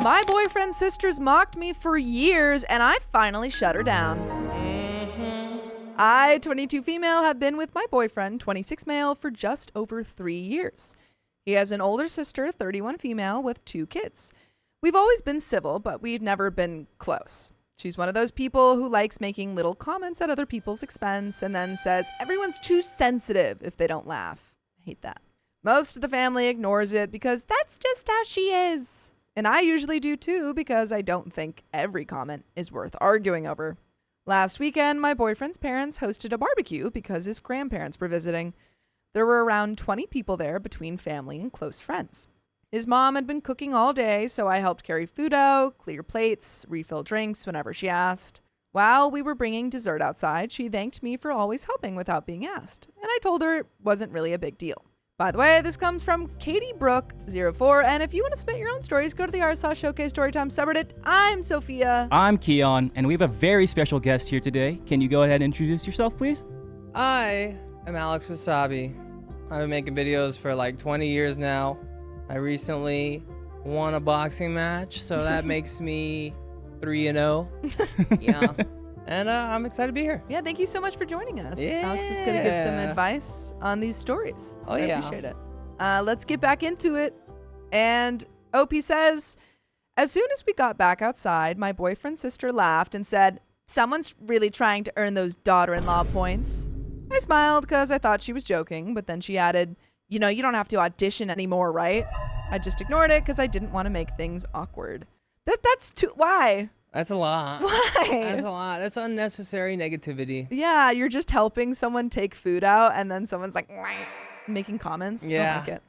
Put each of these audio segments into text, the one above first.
My boyfriend's sisters mocked me for years, and I finally shut her down. I, 22 female, have been with my boyfriend, 26 male, for just over 3 years. He has an older sister, 31 female, with 2 kids. We've always been civil, but we've never been close. She's one of those people who likes making little comments at other people's expense and then says everyone's too sensitive if they don't laugh. I hate that. Most of the family ignores it because that's just how she is. And I usually do too because I don't think every comment is worth arguing over. Last weekend, my boyfriend's parents hosted a barbecue because his grandparents were visiting. There were around 20 people there between family and close friends. His mom had been cooking all day, so I helped carry food out, clear plates, refill drinks whenever she asked. While we were bringing dessert outside, she thanked me for always helping without being asked, and I told her it wasn't really a big deal. By the way, this comes from Katie Brook04, and if you want to submit your own stories, go to the r/showcase storytime subreddit. I'm Sophia. I'm Keon, and we have a very special guest here today. Can you go ahead and introduce yourself, please? I am Alex Wassabi. I've been making videos for like 20 years now. I recently won a boxing match, so that makes me 3-0. Yeah. And I'm excited to be here. Yeah, thank you so much for joining us. Yeah. Alex is going to give some advice on these stories. Oh, I appreciate it. Let's get back into it. And OP says, as soon as we got back outside, my boyfriend's sister laughed and said, someone's really trying to earn those daughter-in-law points. I smiled because I thought she was joking, but then she added, you know, you don't have to audition anymore, right? I just ignored it because I didn't want to make things awkward. That's too, why? That's a lot. Why? That's a lot. That's unnecessary negativity. Yeah, you're just helping someone take food out and then someone's like making comments. Yeah. I don't like it.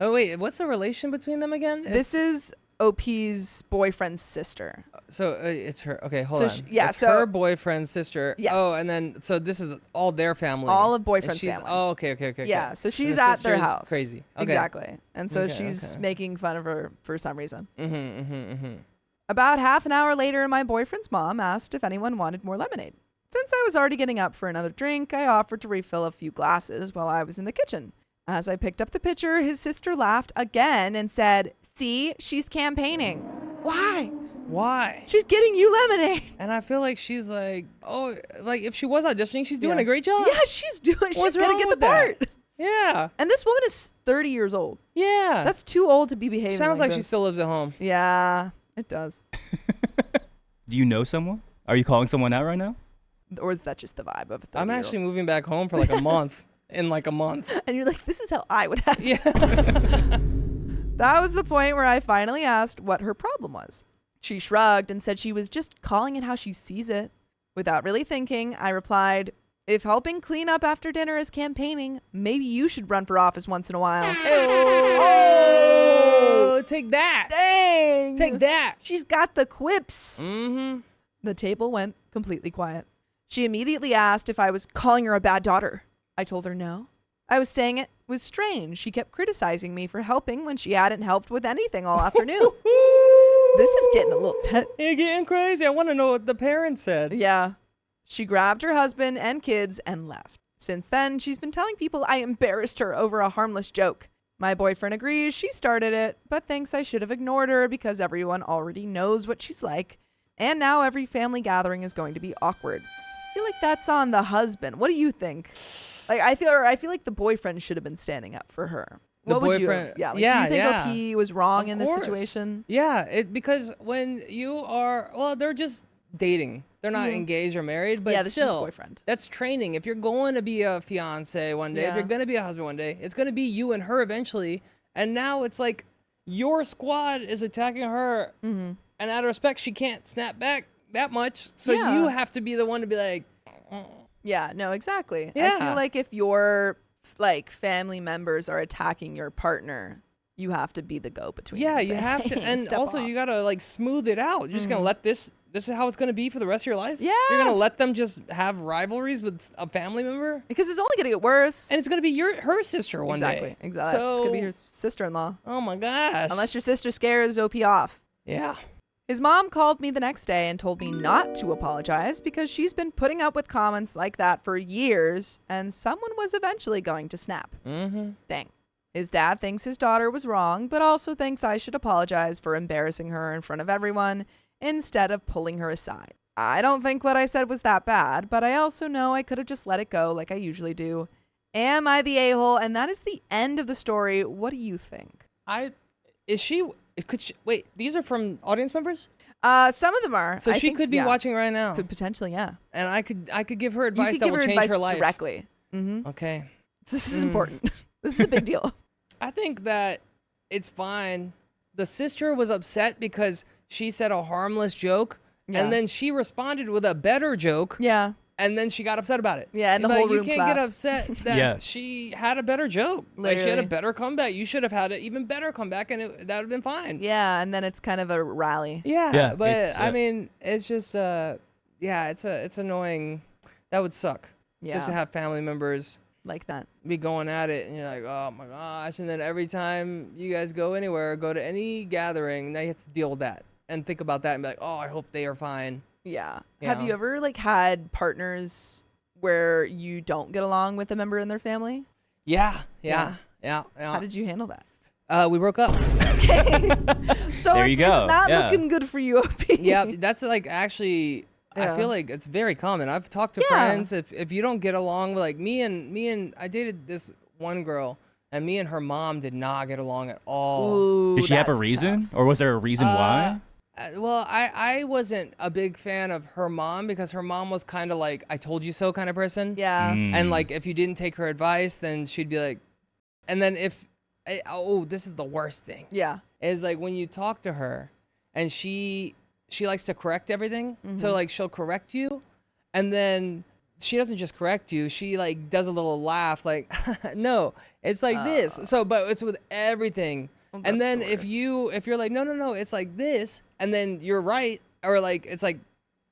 Oh, wait. What's the relation between them again? This is OP's boyfriend's sister. So it's her. Okay, hold on. It's so her boyfriend's sister. Yes. Oh, and then, so this is all their family. All of boyfriend's And she's, family. Oh, okay. Yeah, so she's the at sister their is house. Crazy. Okay. Exactly. And so Okay, she's okay. making fun of her for some reason. Mm-hmm. About half an hour later, my boyfriend's mom asked if anyone wanted more lemonade. Since I was already getting up for another drink, I offered to refill a few glasses while I was in the kitchen. As I picked up the pitcher, his sister laughed again and said, see, she's campaigning. Why? She's getting you lemonade. And I feel like she's like, oh, like if she was auditioning, she's doing a great job. Yeah, she's going to get the with part. that? Yeah. And this woman is 30 years old. Yeah. That's too old to be behaving Sounds like this. she still lives at home. Yeah, it does. Do you know someone? Are you calling someone out right now? Or is that just the vibe of a 30-year-old? I'm actually moving back home for like a month. In like a month. And you're like, this is how I would have. Yeah. That was the point where I finally asked what her problem was. She shrugged and said she was just calling it how she sees it. Without really thinking, I replied, if helping clean up after dinner is campaigning, maybe you should run for office once in a while. Oh, take that. Dang. Take that. She's got the quips. Mm-hmm. The table went completely quiet. She immediately asked if I was calling her a bad daughter. I told her no. I was saying it was strange. She kept criticizing me for helping when she hadn't helped with anything all afternoon. This is getting a little tense. You're getting crazy. I want to know what the parents said. Yeah. She grabbed her husband and kids and left. Since then, she's been telling people I embarrassed her over a harmless joke. My boyfriend agrees she started it, but thinks I should have ignored her because everyone already knows what she's like. And now every family gathering is going to be awkward. I feel like that's on the husband. What do you think? Like I feel like the boyfriend should have been standing up for her. The What would you boyfriend- have? Yeah, yeah, do you think yeah. OP was wrong Of in this course. situation? Yeah, because when you are, well, they're just dating. They're not engaged or married, but Yeah, this is still, just boyfriend. that's training. If you're going to be a fiance one day, if Yeah. you're going to be a husband one day, it's going to be you and her eventually. And now it's like your squad is attacking her, and out of respect, she can't snap back that much. So Yeah. you have to be the one to be like, Yeah, no, exactly. I Yeah. feel like if your like family members are attacking your partner, you have to be the go-between. yeah, and you say, have to. "Hey, And step also, off." you got to like smooth it out. You're just going to let this is how it's going to be for the rest of your life? Yeah. You're going to let them just have rivalries with a family member? because it's only gonna get worse. And it's going to be her sister one day. Exactly. So, It's gonna be your sister-in-law. oh my gosh. Unless your sister scares OP off. Yeah. His mom called me the next day and told me not to apologize because she's been putting up with comments like that for years and someone was eventually going to snap. Mm-hmm. Dang. His dad thinks his daughter was wrong, but also thinks I should apologize for embarrassing her in front of everyone instead of pulling her aside. I don't think what I said was that bad, but I also know I could have just let it go like I usually do. Am I the a-hole? And that is the end of the story. What do you think? Wait, these are from audience members? Some of them are. So she could be watching right now. Could potentially, yeah. And I could give her advice that will change her life. Directly. Mm-hmm. Okay. This is important. This is a big deal. I think that it's fine. The sister was upset because she said a harmless joke, and then she responded with a better joke. Yeah. And then she got upset about it. Yeah, and the whole room You can't clapped. get upset that she had a better joke. Like, she had a better comeback. You should have had an even better comeback, and that would have been fine. Yeah, and then it's kind of a rally. Yeah, but I mean, it's just, it's annoying. That would suck. Yeah. Just to have family members like that be going at it, and you're like, oh my gosh. And then every time you guys go anywhere, go to any gathering, now you have to deal with that and think about that and be like, oh, I hope they are fine. Yeah. Have you ever had partners where you don't get along with a member in their family? Yeah. How did you handle that? We broke up. Okay. So there you go. It's not looking good for you, OP. Yeah, that's actually. I feel like it's very common. I've talked to friends. If you don't get along, like me and I dated this one girl, and me and her mom did not get along at all. Ooh, did she have a reason, or was there a reason why? Well, I wasn't a big fan of her mom because her mom was kind of like, I told you so kind of person. Yeah. And like, if you didn't take her advice, then she'd be like, and then this is the worst thing. Yeah. Is like when you talk to her and she likes to correct everything. Mm-hmm. So like she'll correct you, and then she doesn't just correct you. She like does a little laugh like, no, it's like this. So, but it's with everything. Well, and then if you're like, no, it's like this, and then you're right, or like it's like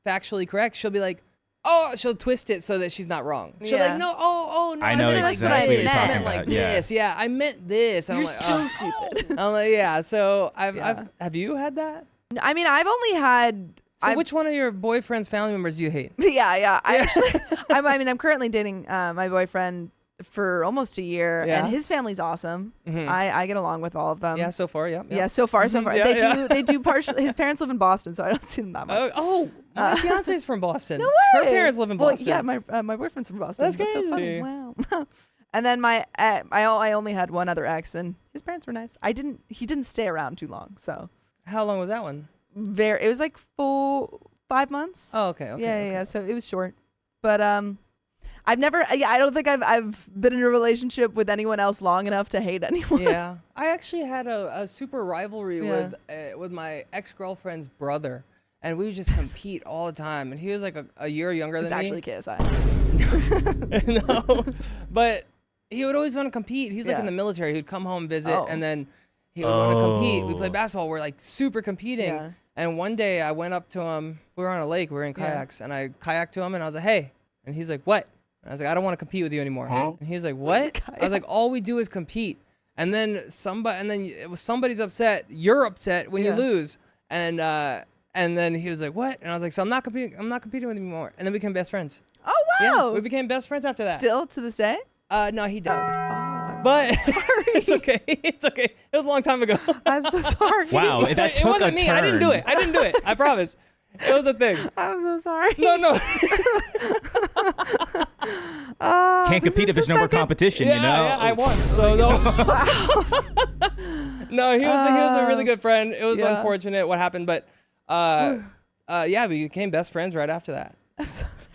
factually correct, she'll be like, oh, she'll twist it so that she's not wrong. She'll be like, no, no, I know exactly what you're talking about. Like this, yeah, I meant this. And You're I'm like, still stupid. I'm like, yeah. So have you had that? I mean, I've only had. So which one of your boyfriend's family members do you hate? Yeah. I'm currently dating my boyfriend for almost a year, and his family's awesome. Mm-hmm. I get along with all of them. Yeah, so far, yeah. Yeah, so far. They do partially. His parents live in Boston, so I don't see them that much. My fiance's from Boston. No way. Her parents live in Boston. Well, yeah, my boyfriend's from Boston. That's crazy. So funny. Wow. And then I only had one other ex, and his parents were nice. He didn't stay around too long, so. How long was that one? It was like 5 months. Oh, okay. Yeah. So it was short, but I've never. I don't think I've been in a relationship with anyone else long enough to hate anyone. Yeah, I actually had a super rivalry with my ex-girlfriend's brother, and we would just compete all the time. And he was like a year younger than me. It's actually KSI. No, but he would always want to compete. He's like in the military. He'd come home, visit, and then he would want to compete. We played basketball. We're like super competing. Yeah. And one day I went up to him. We were on a lake. We were in kayaks, and I kayaked to him, and I was like, "Hey," and he's like, "What?" And I was like, "I don't want to compete with you anymore." Huh? And he's like, "What?" I was like, "All we do is compete." And then somebody's upset. You're upset when you lose. And then he was like, "What?" And I was like, "So I'm not competing with you anymore." And then we became best friends. Oh wow! Yeah, we became best friends after that. Still to this day? No, he died. Oh, but it's okay. It's okay. It was a long time ago. I'm so sorry. Wow, that took it wasn't a me. turn. I didn't do it. I promise. It was a thing. I'm so sorry. No. Can't compete if there's no more competition, you know? Yeah, I won. So no. No, he was a really good friend. It was unfortunate what happened, but we became best friends right after that.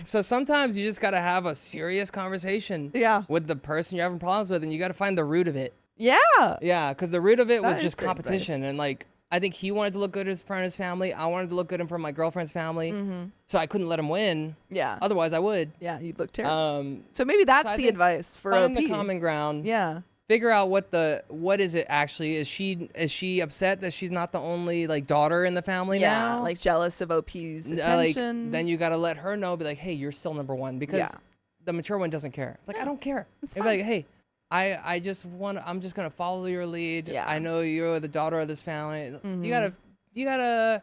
So sometimes you just got to have a serious conversation with the person you're having problems with, and you got to find the root of it. Yeah. Yeah, because the root of it was just competition. And like, I think he wanted to look good in front of his family. I wanted to look good in front of my girlfriend's family. Mm-hmm. So I couldn't let him win. Yeah. Otherwise, I would. Yeah, you'd look terrible. So maybe that's the advice for find OP. the common ground. Yeah. Figure out what is it actually? Is she upset that she's not the only like daughter in the family now? Yeah, like jealous of OP's attention. Then you got to let her know. Be like, hey, you're still number one, because the mature one doesn't care. Like, I don't care. It's fine. Be like, hey, I'm just gonna follow your lead. Yeah. I know you're the daughter of this family. Mm-hmm. You gotta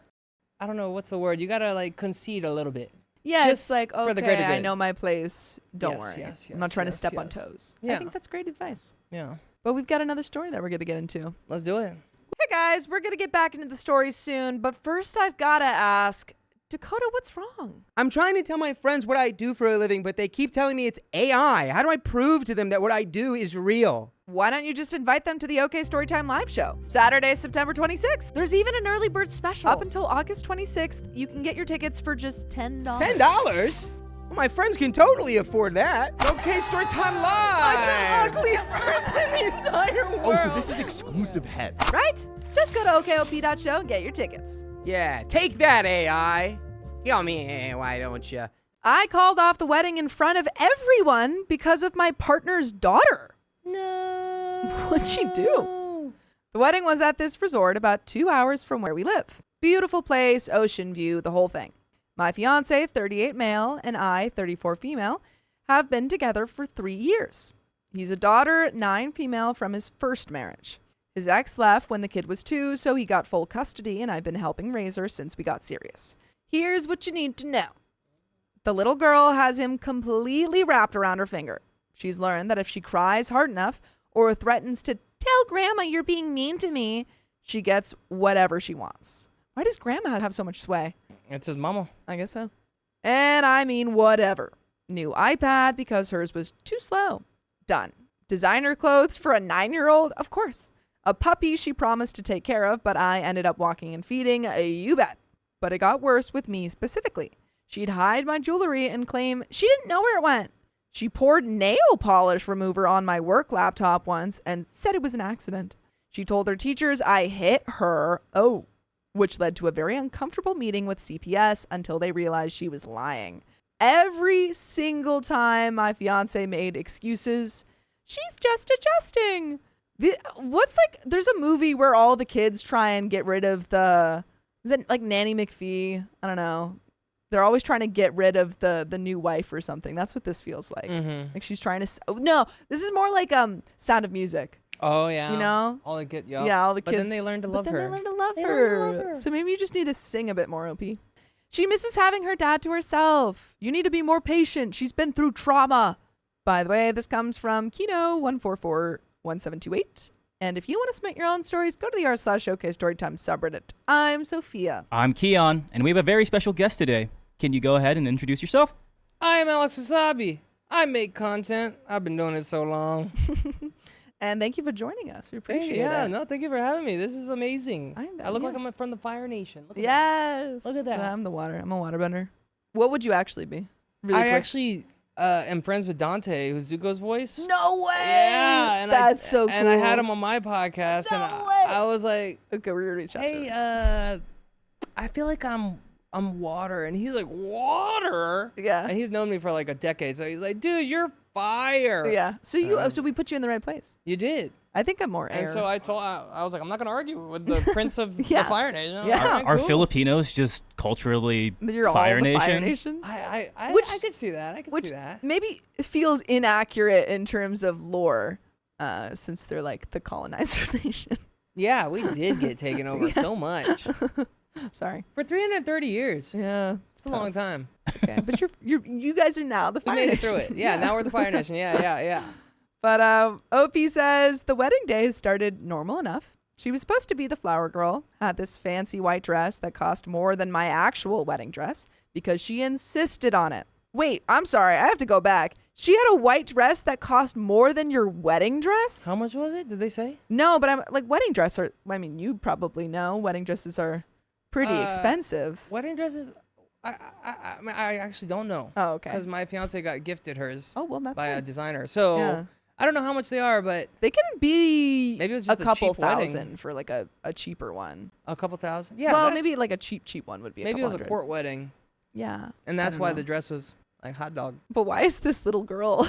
I don't know what's the word. You gotta like concede a little bit. Yeah, just like, okay, I know my place. Don't worry. Yes, I'm not trying to step on toes. Yeah. I think that's great advice. Yeah. But we've got another story that we're going to get into. Let's do it. Hey guys, we're going to get back into the stories soon, but first I've got to ask, Dakota, what's wrong? I'm trying to tell my friends what I do for a living, but they keep telling me it's AI. How do I prove to them that what I do is real? Why don't you just invite them to the OK Storytime live show? Saturday, September 26th. There's even an early bird special. Up until August 26th, you can get your tickets for just $10. $10? Well, my friends can totally afford that. Okay, Storytime Live! I'm the ugliest person in the entire world. Oh, so this is exclusive head. Right? Just go to okop.show and get your tickets. Yeah, take that, AI. Kill me, why don't you? I called off the wedding in front of everyone because of my partner's daughter. No. What'd she do? The wedding was at this resort about 2 hours from where we live. Beautiful place, ocean view, the whole thing. My fiance, 38 male, and I, 34 female, have been together for 3 years. He's a daughter, 9 female from his first marriage. His ex left when the kid was 2, so he got full custody, and I've been helping raise her since we got serious. Here's what you need to know. The little girl has him completely wrapped around her finger. She's learned that if she cries hard enough or threatens to tell grandma you're being mean to me, she gets whatever she wants. Why does grandma have so much sway? It's his mama. I guess so. And I mean whatever. New iPad because hers was too slow. Done. Designer clothes for a 9-year-old? Of course. A puppy she promised to take care of, but I ended up walking and feeding. You bet. But it got worse with me specifically. She'd hide my jewelry and claim she didn't know where it went. She poured nail polish remover on my work laptop once and said it was an accident. She told her teachers I hit her, which led to a very uncomfortable meeting with CPS until they realized she was lying. Every single time my fiance made excuses, she's just adjusting. There's a movie where all the kids try and get rid of is it like Nanny McPhee? I don't know. They're always trying to get rid of the new wife or something. That's what this feels like. Mm-hmm. Like she's trying to. No, this is more like Sound of Music. Oh yeah. You know? All the kids. Yeah, all the kids. But then they learn to love her. They learn to love her. So maybe you just need to sing a bit more, OP. She misses having her dad to herself. You need to be more patient. She's been through trauma. By the way, this comes from Kino 1441728. And if you want to submit your own stories, go to the r/OK Storytime subreddit. I'm Sophia. I'm Keon, and we have a very special guest today. Can you go ahead and introduce yourself? I am Alex Wassabi. I make content. I've been doing it so long. And thank you for joining us. We appreciate Yeah, it. no, thank you for having me. This is amazing. I look yeah. like I'm from the Fire Nation. Look at Yes. Look at that. I'm the water. I'm a waterbender. What would you actually be? that. I actually am friends with Dante, who's Zuko's voice. No way. Yeah, and that's so cool. And I had him on my podcast, No and way. I was like, Okay, we're gonna reach out. "Hey, to him. I feel like I'm water," and he's like, "Water?" Yeah. And he's known me for like a decade, so he's like, "Dude, you're fire." Yeah. So so we put you in the right place. You did. I think I'm more air. And so I was like, I'm not gonna argue with the Prince of Yeah. the Fire Nation. Yeah. Alright, Are cool. Filipinos just culturally You're Fire all the Nation? Fire Nation. I could see that. I could Which see that. maybe feels inaccurate in terms of lore, since they're like the colonizer nation. Yeah, we did get taken over so much Sorry. for 330 years. Yeah. It's a long time. Okay. But you guys are now the We Fire made it Nation. through it. Yeah, now we're the Fire Nation. Yeah. But OP says the wedding day started normal enough. She was supposed to be the flower girl, had this fancy white dress that cost more than my actual wedding dress because she insisted on it. Wait, I'm sorry. I have to go back. She had a white dress that cost more than your wedding dress? How much was it? Did they say? No, but I'm like wedding dress are, I mean, you probably know wedding dresses are pretty expensive. Wedding dresses? I actually don't know. Oh, okay. Because my fiance got gifted hers Oh, well, that's by a nice. designer. So Yeah. I don't know how much they are, but They can be Maybe it was a just a couple cheap wedding. thousand for like a cheaper one. a couple thousand. Yeah. well, that- maybe like a cheap one would be maybe it was a $200. court wedding, Yeah. and I that's don't why know. the dress was like hot dog. But why is this little girl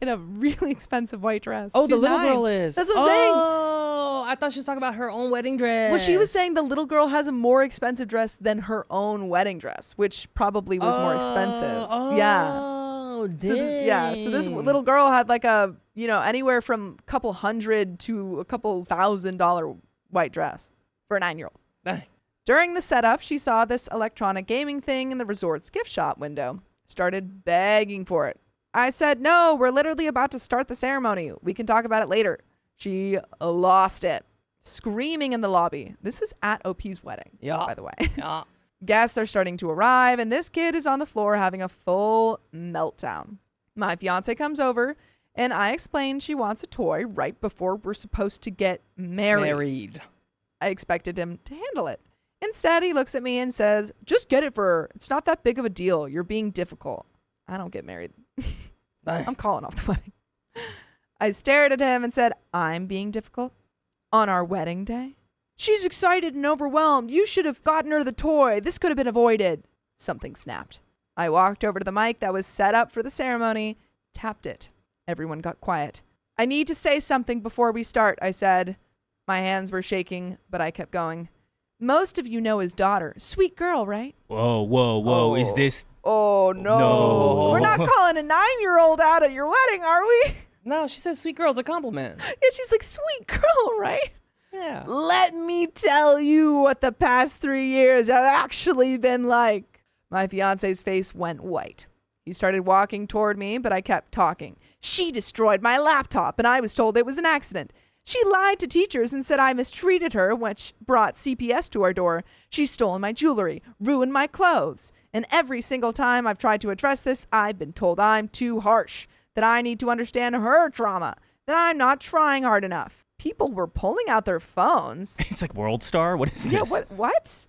in a really expensive white dress? Oh, the She's little 9. girl is. That's what I'm saying. Oh, I thought she was talking about her own wedding dress. Well, she was saying the little girl has a more expensive dress than her own wedding dress, which probably was more expensive. Yeah. Oh, dang. So this little girl had like a, anywhere from a couple $100 to a couple $1,000 white dress for a 9-year-old. Dang. During the setup, she saw this electronic gaming thing in the resort's gift shop window. Started begging for it. I said, no, we're literally about to start the ceremony. We can talk about it later. She lost it, screaming in the lobby. This is at OP's wedding, by the way. Yeah. Guests are starting to arrive, and this kid is on the floor having a full meltdown. My fiance comes over, and I explain she wants a toy right before we're supposed to get married. I expected him to handle it. Instead, he looks at me and says, just get it for her. It's not that big of a deal. You're being difficult. I don't get married. I'm calling off the wedding. I stared at him and said, I'm being difficult? On our wedding day? She's excited and overwhelmed. You should have gotten her the toy. This could have been avoided. Something snapped. I walked over to the mic that was set up for the ceremony, tapped it. Everyone got quiet. I need to say something before we start, I said. My hands were shaking, but I kept going. Most of you know his daughter. Sweet girl, right? Whoa, whoa, whoa. Is this... Oh, no. No. We're not calling a 9-year-old out at your wedding, are we? No, she says sweet girl's a compliment. Yeah, she's like, sweet girl, right? Yeah. Let me tell you what the past 3 years have actually been like. My fiance's face went white. He started walking toward me, but I kept talking. She destroyed my laptop, and I was told it was an accident. She lied to teachers and said I mistreated her, which brought CPS to our door. She stole my jewelry, ruined my clothes. And every single time I've tried to address this, I've been told I'm too harsh, that I need to understand her trauma, that I'm not trying hard enough. People were pulling out their phones. It's like World Star? What is this? Yeah, what?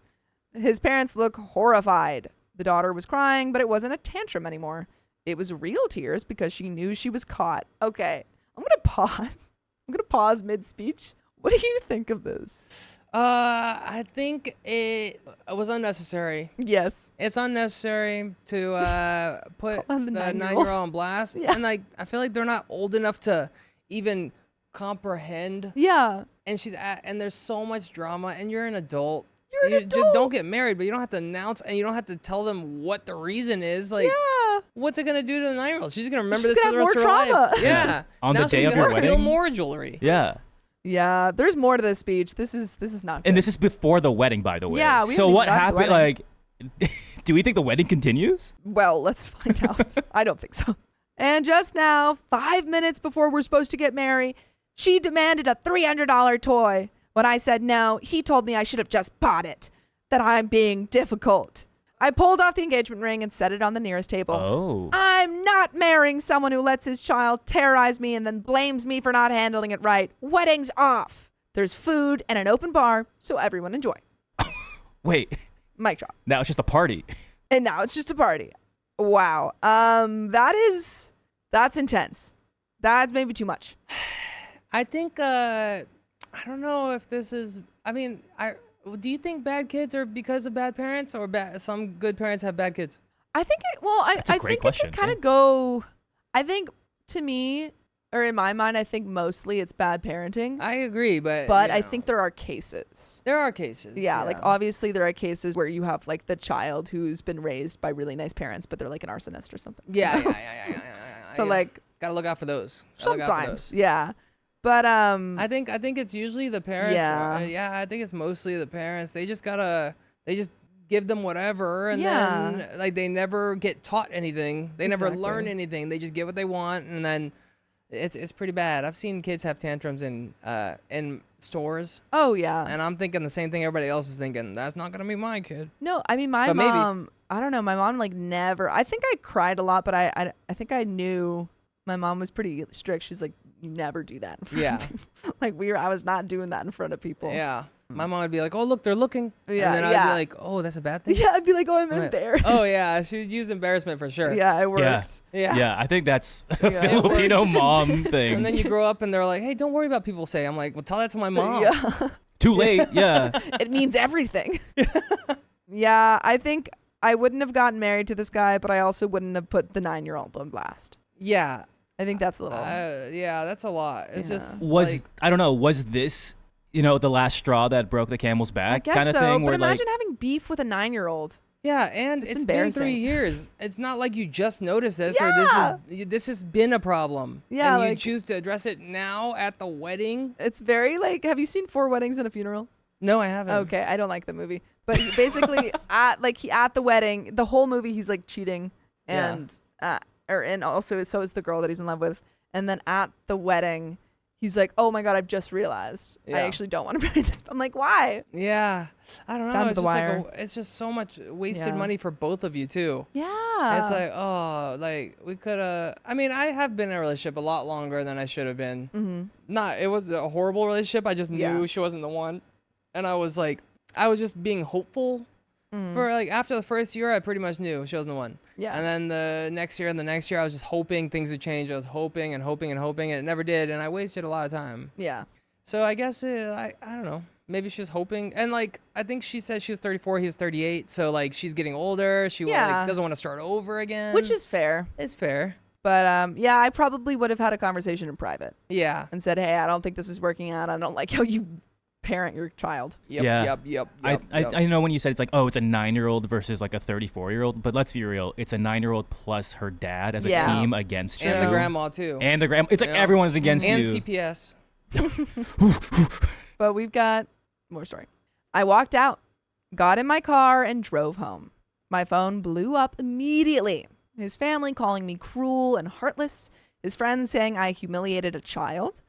His parents look horrified. The daughter was crying, but it wasn't a tantrum anymore. It was real tears because she knew she was caught. Okay, I'm going to pause. I'm going to pause mid-speech. What do you think of this? I think it was unnecessary. Yes. It's unnecessary to put the 9-year-old on blast. Yeah. And like, I feel like they're not old enough to even comprehend. Yeah. And there's so much drama, and you're an adult. You're an adult. Just don't get married, but you don't have to announce, and you don't have to tell them what the reason is. Like, yeah. what's it gonna do to the 9-year-old? She's gonna remember She's this gonna for the rest of her have more life. trauma. Yeah. On now the day she's of your gonna steal wedding? more jewelry. Yeah. Yeah, there's more to this speech. This is not good. And this is before the wedding, by the way. Yeah, we So haven't what even gotten to the happened? wedding. Like, do we think the wedding continues? Well, let's find out. I don't think so. And just now, 5 minutes before we're supposed to get married, she demanded a $300 toy. When I said no, he told me I should have just bought it, that I'm being difficult. I pulled off the engagement ring and set it on the nearest table. Oh. I'm not marrying someone who lets his child terrorize me and then blames me for not handling it right. Wedding's off. There's food and an open bar, so everyone enjoy. Wait. Mic drop. Now it's just a party. And now it's just a party. Wow. That's intense. That's maybe too much. I think I don't know if this is. I mean, do you think bad kids are because of bad parents, or some good parents have bad kids? I think That's a I great think question, it can kind yeah. of go. I think to me, or in my mind, I think mostly it's bad parenting. I agree, but I think there are cases. there are cases. Yeah, like obviously there are cases where you have like the child who's been raised by really nice parents, but they're like an arsonist or something. Yeah. So like gotta look out for those. Gotta look out for sometimes, those. yeah. But I think it's usually the parents. Yeah. I think it's mostly the parents. They just give them whatever, and Yeah. then like they never get taught anything. They never learn Exactly. anything. They just get what they want, and then it's pretty bad. I've seen kids have tantrums in stores, oh yeah. and I'm thinking the same thing everybody else is thinking. That's not gonna be my kid. No, I mean my But maybe. mom. I don't know. My mom like never. I think I cried a lot, but I think I knew my mom was pretty strict. She's like, you never do that in front Yeah. of people. Like I was not doing that in front of people. Yeah, my mom would be like, "Oh, look, they're looking." Yeah, and then I'd yeah. be like, "Oh, that's a bad thing." Yeah, I'd be like, oh, I'm I'm like, embarrassed. Oh yeah, she would use embarrassment for sure. Yeah, it worked. Yeah. Yeah. Yeah, I think that's a Yeah. Filipino Just mom thing. And then you grow up and they're like, "Hey, don't worry about people say." I'm like, "Well, tell that to my mom." Yeah. Too late. Yeah. It means everything. Yeah, I think I wouldn't have gotten married to this guy, but I also wouldn't have put the 9-year-old on blast. Yeah. I think that's a little. Yeah, that's a lot. It's Yeah. just I don't know, was this, the last straw that broke the camel's I back guess kind of so. thing? But Where imagine having beef with a 9-year-old. yeah, and It's it's been 3 embarrassing. years. It's not like you just noticed this or Yeah. this has been a problem. Yeah, and you like- choose to address it now at the wedding. It's very like. Have you seen 4 Weddings and a Funeral? No, I haven't. Okay, I don't like the movie, but he basically at the wedding, the whole movie he's like cheating, and and also so is the girl that he's in love with, and then at the wedding, He's like, oh my God, I've just realized. I Yeah. actually don't want to marry this. I'm like, why? Yeah, I don't know. Down to It's the just wire. it's just so much wasted Yeah. money for both of you too. Yeah. It's like, oh, like we could have. I mean, I have been in a relationship a lot longer than I should have been. It was a horrible relationship. I just knew she wasn't the one, and I was just being hopeful. For like after the first year, I pretty much knew she wasn't the one. Yeah. And then the next year and the next year, I was just hoping things would change. I was hoping and hoping and hoping, and it never did. And I wasted a lot of time. Yeah. So I guess I don't know. Maybe she was hoping, and like I think she said she was 34, he was 38. So like she's getting older. She doesn't want to start over again. Which is fair. It's fair. But yeah, I probably would have had a conversation in private Yeah. and said, hey, I don't think this is working out. I don't like how you parent your child. Yep. I know when you said it's like, oh, it's a 9-year-old versus like a 34-year-old, but let's be real, it's a 9-year-old plus her dad as a team against you. And the grandma too. And the grandma. It's like everyone is against and you. CPS. But we've got more story. I walked out, got in my car, and drove home. My phone blew up immediately. His family calling me cruel and heartless. His friends saying I humiliated a child.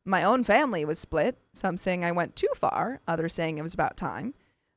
My own family was split, some saying I went too far, others saying it was about time.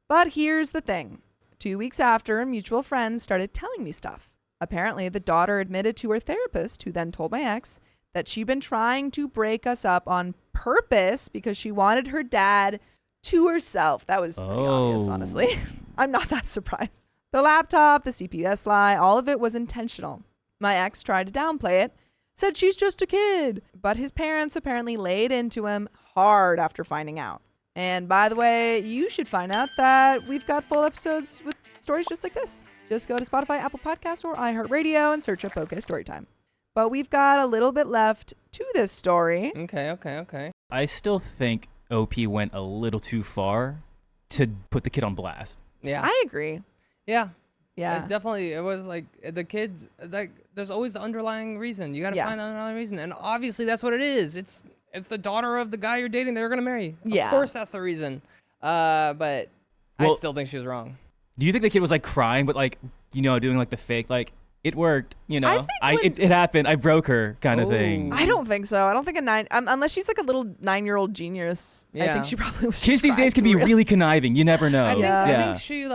But here's the thing. 2 weeks after, mutual friends started telling me stuff. Apparently, the daughter admitted to her therapist, who then told my ex, that she'd been trying to break us up on purpose because she wanted her dad to herself. That was pretty obvious, honestly. I'm not that surprised. The laptop, the CPS lie, all of it was intentional. My ex tried to downplay it, said she's just a kid, but his parents apparently laid into him hard after finding out. And by the way, you should find out that we've got full episodes with stories just like this. Just go to Spotify, Apple Podcasts, or iHeartRadio and search up OK Storytime. But we've got a little bit left to this story. Okay. I still think OP went a little too far to put the kid on blast. Yeah. I agree. Yeah. Yeah. It was like the kids, like there's always the underlying reason. You got to find the underlying reason. And obviously that's what it is. It's the daughter of the guy you're dating that you're going to marry. Yeah. Of course that's the reason. But I still think she was wrong. Do you think the kid was like crying, but like, doing like the fake, like, it worked, I think it happened, I broke her kind of thing. I don't think so. I don't think unless she's like a little 9-year-old genius. I Yeah. think she probably was. Kids these days can be really conniving. You never know. I think she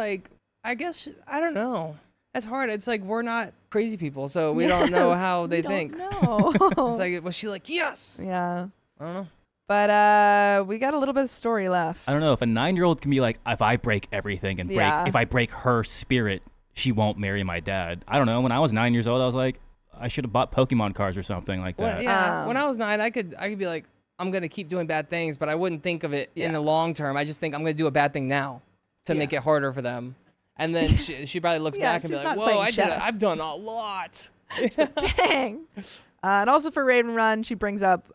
I guess, I don't know. That's hard. It's like we're not crazy people, so we don't know how they think. No. It's like, was she like, yes? Yeah. I don't know. But we got a little bit of story left. I don't know if a 9-year-old can be like, if I break everything and if I break her spirit, she won't marry my dad. I don't know. When I was 9 years old, I was like, I should have bought Pokemon cards or something like that. When I was 9, I could be like, I'm gonna keep doing bad things, but I wouldn't think of it in the long term. I just think I'm gonna do a bad thing now to make it harder for them. And then she probably looks back and be like, whoa, I've done a lot. Dang. And also for Raven Run, she brings up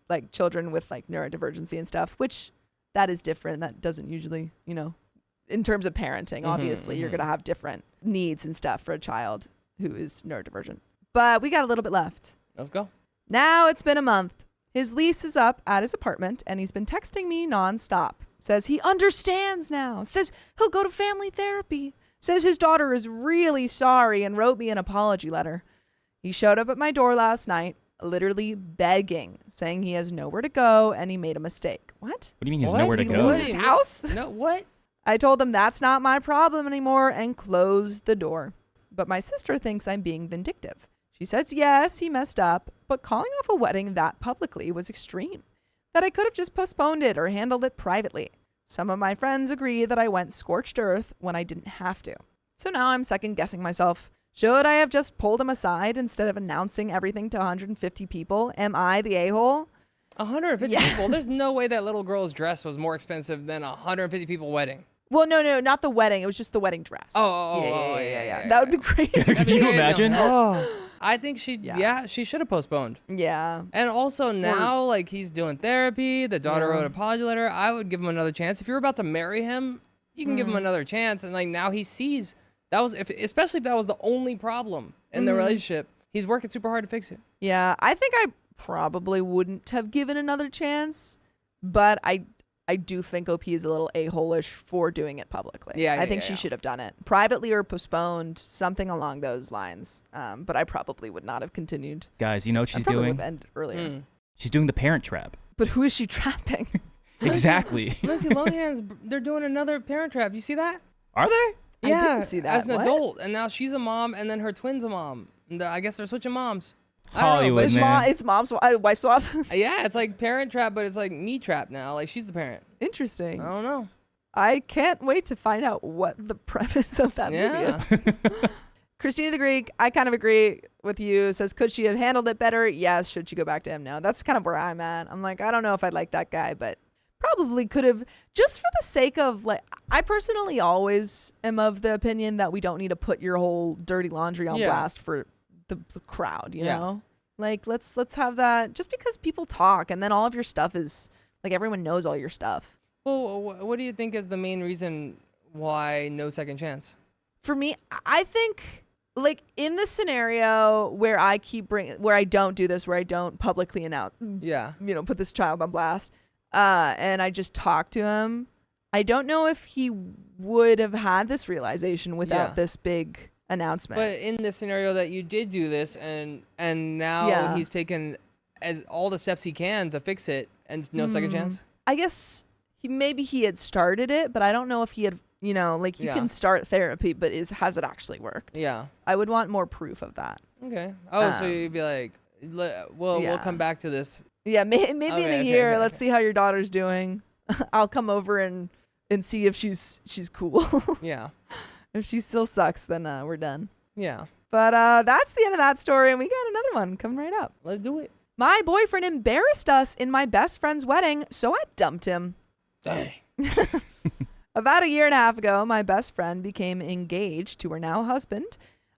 like children with like neurodivergency and stuff, which that is different. That doesn't usually, in terms of parenting, obviously you're going to have different needs and stuff for a child who is neurodivergent. But we got a little bit left. Let's go. Now it's been a month. His lease is up at his apartment and he's been texting me nonstop. Says he understands now. Says he'll go to family therapy. Says his daughter is really sorry and wrote me an apology letter. He showed up at my door last night, literally begging, saying he has nowhere to go and he made a mistake. What? What do you mean he has nowhere to He go? loses his house? No, what? I told him that's not my problem anymore and closed the door. But my sister thinks I'm being vindictive. She says, yes, he messed up, but calling off a wedding that publicly was extreme. That I could have just postponed it or handled it privately. Some of my friends agree that I went scorched earth when I didn't have to. So now I'm second guessing myself. Should I have just pulled him aside instead of announcing everything to 150 people? Am I the a-hole? 150 people? There's no way that little girl's dress was more expensive than a 150 people wedding. Well, no, not the wedding. It was just the wedding dress. Yeah. That would be great. Could you imagine? I think she should have postponed. Yeah. And also now, like, he's doing therapy. The daughter wrote an apology letter. I would give him another chance. If you're about to marry him, you can give him another chance. And like now he sees that was especially if that was the only problem in the relationship. He's working super hard to fix it. Yeah, I think I probably wouldn't have given another chance, but I do think OP is a little a-hole-ish for doing it publicly. I think she should have done it privately or postponed, something along those lines. But I probably would not have continued. Guys, you know what she's I probably doing? would have ended earlier. She's doing the Parent Trap. But who is she trapping? Exactly. Lindsay Lohan's, they're doing another Parent Trap. You see that? Are they? I didn't see that. As an What? adult, and now she's a mom, and then her twin's a mom. And I guess they're switching moms. I don't Hollywood, It's, man. it's mom's wife swap. Yeah, it's like Parent Trap, but it's like me trap now. Like she's the parent. Interesting. I don't know. I can't wait to find out what the premise of that movie is. Christina the Greek, I kind of agree with you. Says, could she have handled it better? Yes. Should she go back to him? No. That's kind of where I'm at. I'm like, I don't know if I'd like that guy, but probably could have, just for the sake of, like, I personally always am of the opinion that we don't need to put your whole dirty laundry on blast for the crowd, you know? Like, let's have that, just because people talk and then all of your stuff is, like, everyone knows all your stuff. Well, what do you think is the main reason why no second chance? For me, I think, like, in the scenario where I where I don't do this, where I don't publicly announce, put this child on blast, and I just talk to him, I don't know if he would have had this realization without this big announcement. But in the scenario that you did do this, and now he's taken as all the steps he can to fix it, and no second chance? I guess maybe he had started it, but I don't know if he had, you can start therapy, but has it actually worked? Yeah. I would want more proof of that. Okay. Oh, so you'd be like, we'll come back to this. Yeah, maybe in a year. Let's see how your daughter's doing. I'll come over and see if she's cool. Yeah. If she still sucks, then we're done. Yeah. But that's the end of that story, and we got another one coming right up. Let's do it. My boyfriend embarrassed us in my best friend's wedding, so I dumped him. Dang. About a year and a half ago, my best friend became engaged to her now husband.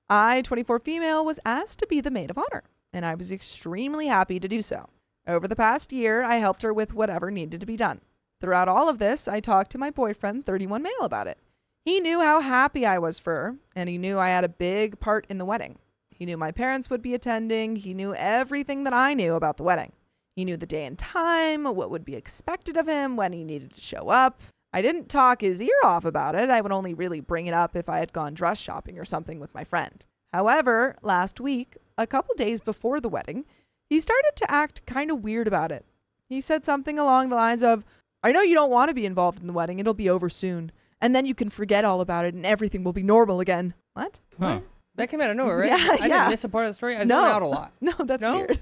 I, 24 female, was asked to be the maid of honor, and I was extremely happy to do so. Over the past year, I helped her with whatever needed to be done. Throughout all of this, I talked to my boyfriend, 31 male, about it. He knew how happy I was for her, and he knew I had a big part in the wedding. He knew my parents would be attending. He knew everything that I knew about the wedding. He knew the day and time, what would be expected of him, when he needed to show up. I didn't talk his ear off about it. I would only really bring it up if I had gone dress shopping or something with my friend. However, last week, a couple days before the wedding, he started to act kind of weird about it. He said something along the lines of, I know you don't want to be involved in the wedding. It'll be over soon. And then you can forget all about it and everything will be normal again. What? Huh. That came out of nowhere, right? Yeah, I didn't miss a part of the story. I zoned out a lot. No, that's weird.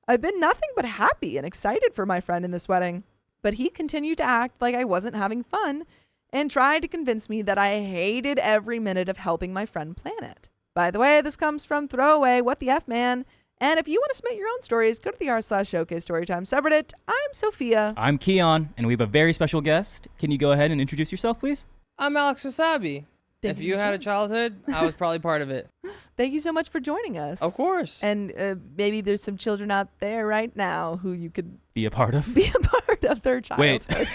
I've been nothing but happy and excited for my friend in this wedding. But he continued to act like I wasn't having fun and tried to convince me that I hated every minute of helping my friend plan it. By the way, this comes from Throwaway, What the F Man. And if you want to submit your own stories, go to the r/showcase storytime subreddit. I'm Sophia. I'm Keon, and we have a very special guest. Can you go ahead and introduce yourself, please? I'm Alex Wassabi. If you had a childhood, I was probably part of it. Thank you so much for joining us. Of course. And maybe there's some children out there right now who you could Be a part of? be a part of their childhood. Wait.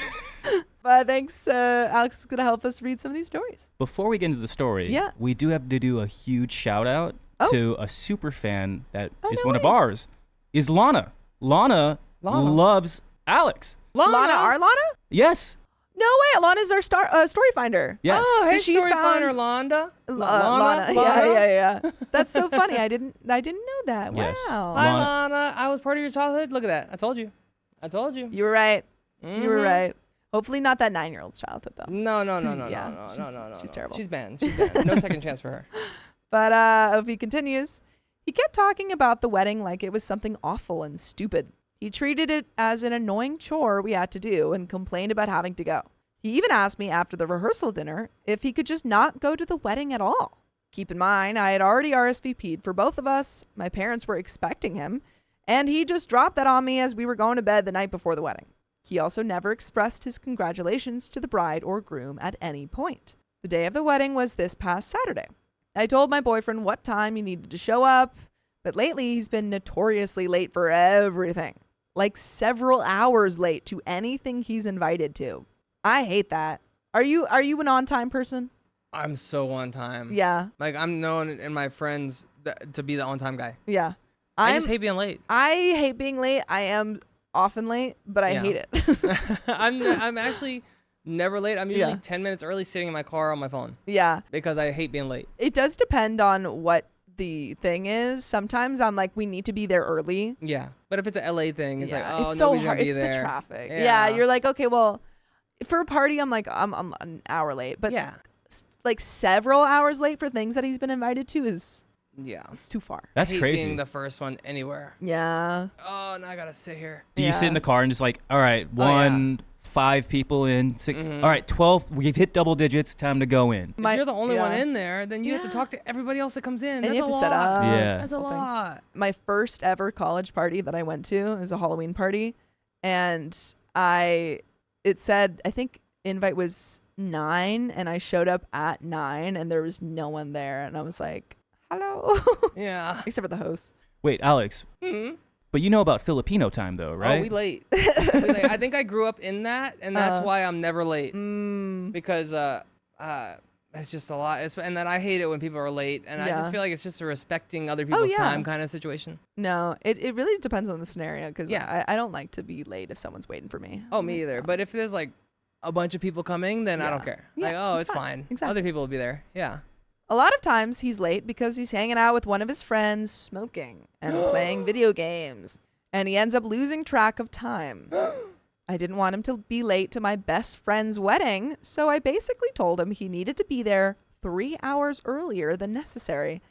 But thanks, Alex is going to help us read some of these stories. Before we get into the story, we do have to do a huge shout out to a super fan that is one of ours, is Lana. Lana loves Alex. Lana, our Lana? Yes. No way. Lana's our story finder. Yes. Oh, hey, So she story found- finder Lana. Lana. Yeah. That's so funny. I didn't know that. Yes. Wow. Hi, Lana. Lana. I was part of your childhood. Look at that. I told you. You were right. Mm-hmm. You were right. Hopefully not that 9-year-old's childhood though. No. Yeah, No. she's terrible. She's banned. No second chance for her. But if he continues, he kept talking about the wedding like it was something awful and stupid. He treated it as an annoying chore we had to do and complained about having to go. He even asked me after the rehearsal dinner if he could just not go to the wedding at all. Keep in mind, I had already RSVP'd for both of us. My parents were expecting him, and he just dropped that on me as we were going to bed the night before the wedding. He also never expressed his congratulations to the bride or groom at any point. The day of the wedding was this past Saturday. I told my boyfriend what time he needed to show up, but lately he's been notoriously late for everything. Like several hours late to anything he's invited to. I hate that. Are you an on-time person? I'm so on time. Yeah. Like I'm known in my friends to be the on-time guy. Yeah. I just hate being late. I hate being late. I am often late, but I hate it. I'm actually never late. I'm usually 10 minutes early sitting in my car on my phone. Yeah. Because I hate being late. It does depend on what the thing is, sometimes I'm like, we need to be there early. Yeah, but if it's an LA thing, it's like, oh, it's so nobody's hard. gonna be It's there. the traffic. Yeah. Yeah, you're like, okay, well, for a party, I'm like, I'm an hour late, but Yeah, like several hours late for things that he's been invited to is yeah. it's too far. That's I hate crazy. being the first one anywhere. Yeah. Oh, now I gotta sit here. Do you sit Yeah. in the car and just like, all right, Oh, yeah. 1, 5 people in, 6, Mhm. all right, 12, we've hit double digits, time to go in. If you're the only one yeah. in there, then you have to Yeah. talk to everybody else that comes in. And That's you have a to lot. set up. Yeah. That's a whole thing. lot. My first ever college party that I went to was a Halloween party, and it said, I think invite was 9, and I showed up at 9, and there was no one there, and I was like, hello. Yeah. Except for the host. Wait, Alex, Mhm. but you know about Filipino time though, right? Oh, we late. We late. I think I grew up in that, and that's why I'm never late. Because it's just a lot. And then I hate it when people are late, and I Yeah. just feel like it's just a respecting other people's yeah. time kind of situation. No, it really depends on the scenario, because Yeah. I don't like to be late if someone's waiting for me. Oh, me either. But if there's like a bunch of people coming, then I Yeah. don't care. Yeah, Like, oh, it's it's fine. fine. Exactly. Other people will be there. Yeah. A lot of times he's late because he's hanging out with one of his friends, smoking and playing video games, and he ends up losing track of time. I didn't want him to be late to my best friend's wedding, so I basically told him he needed to be there 3 hours earlier than necessary.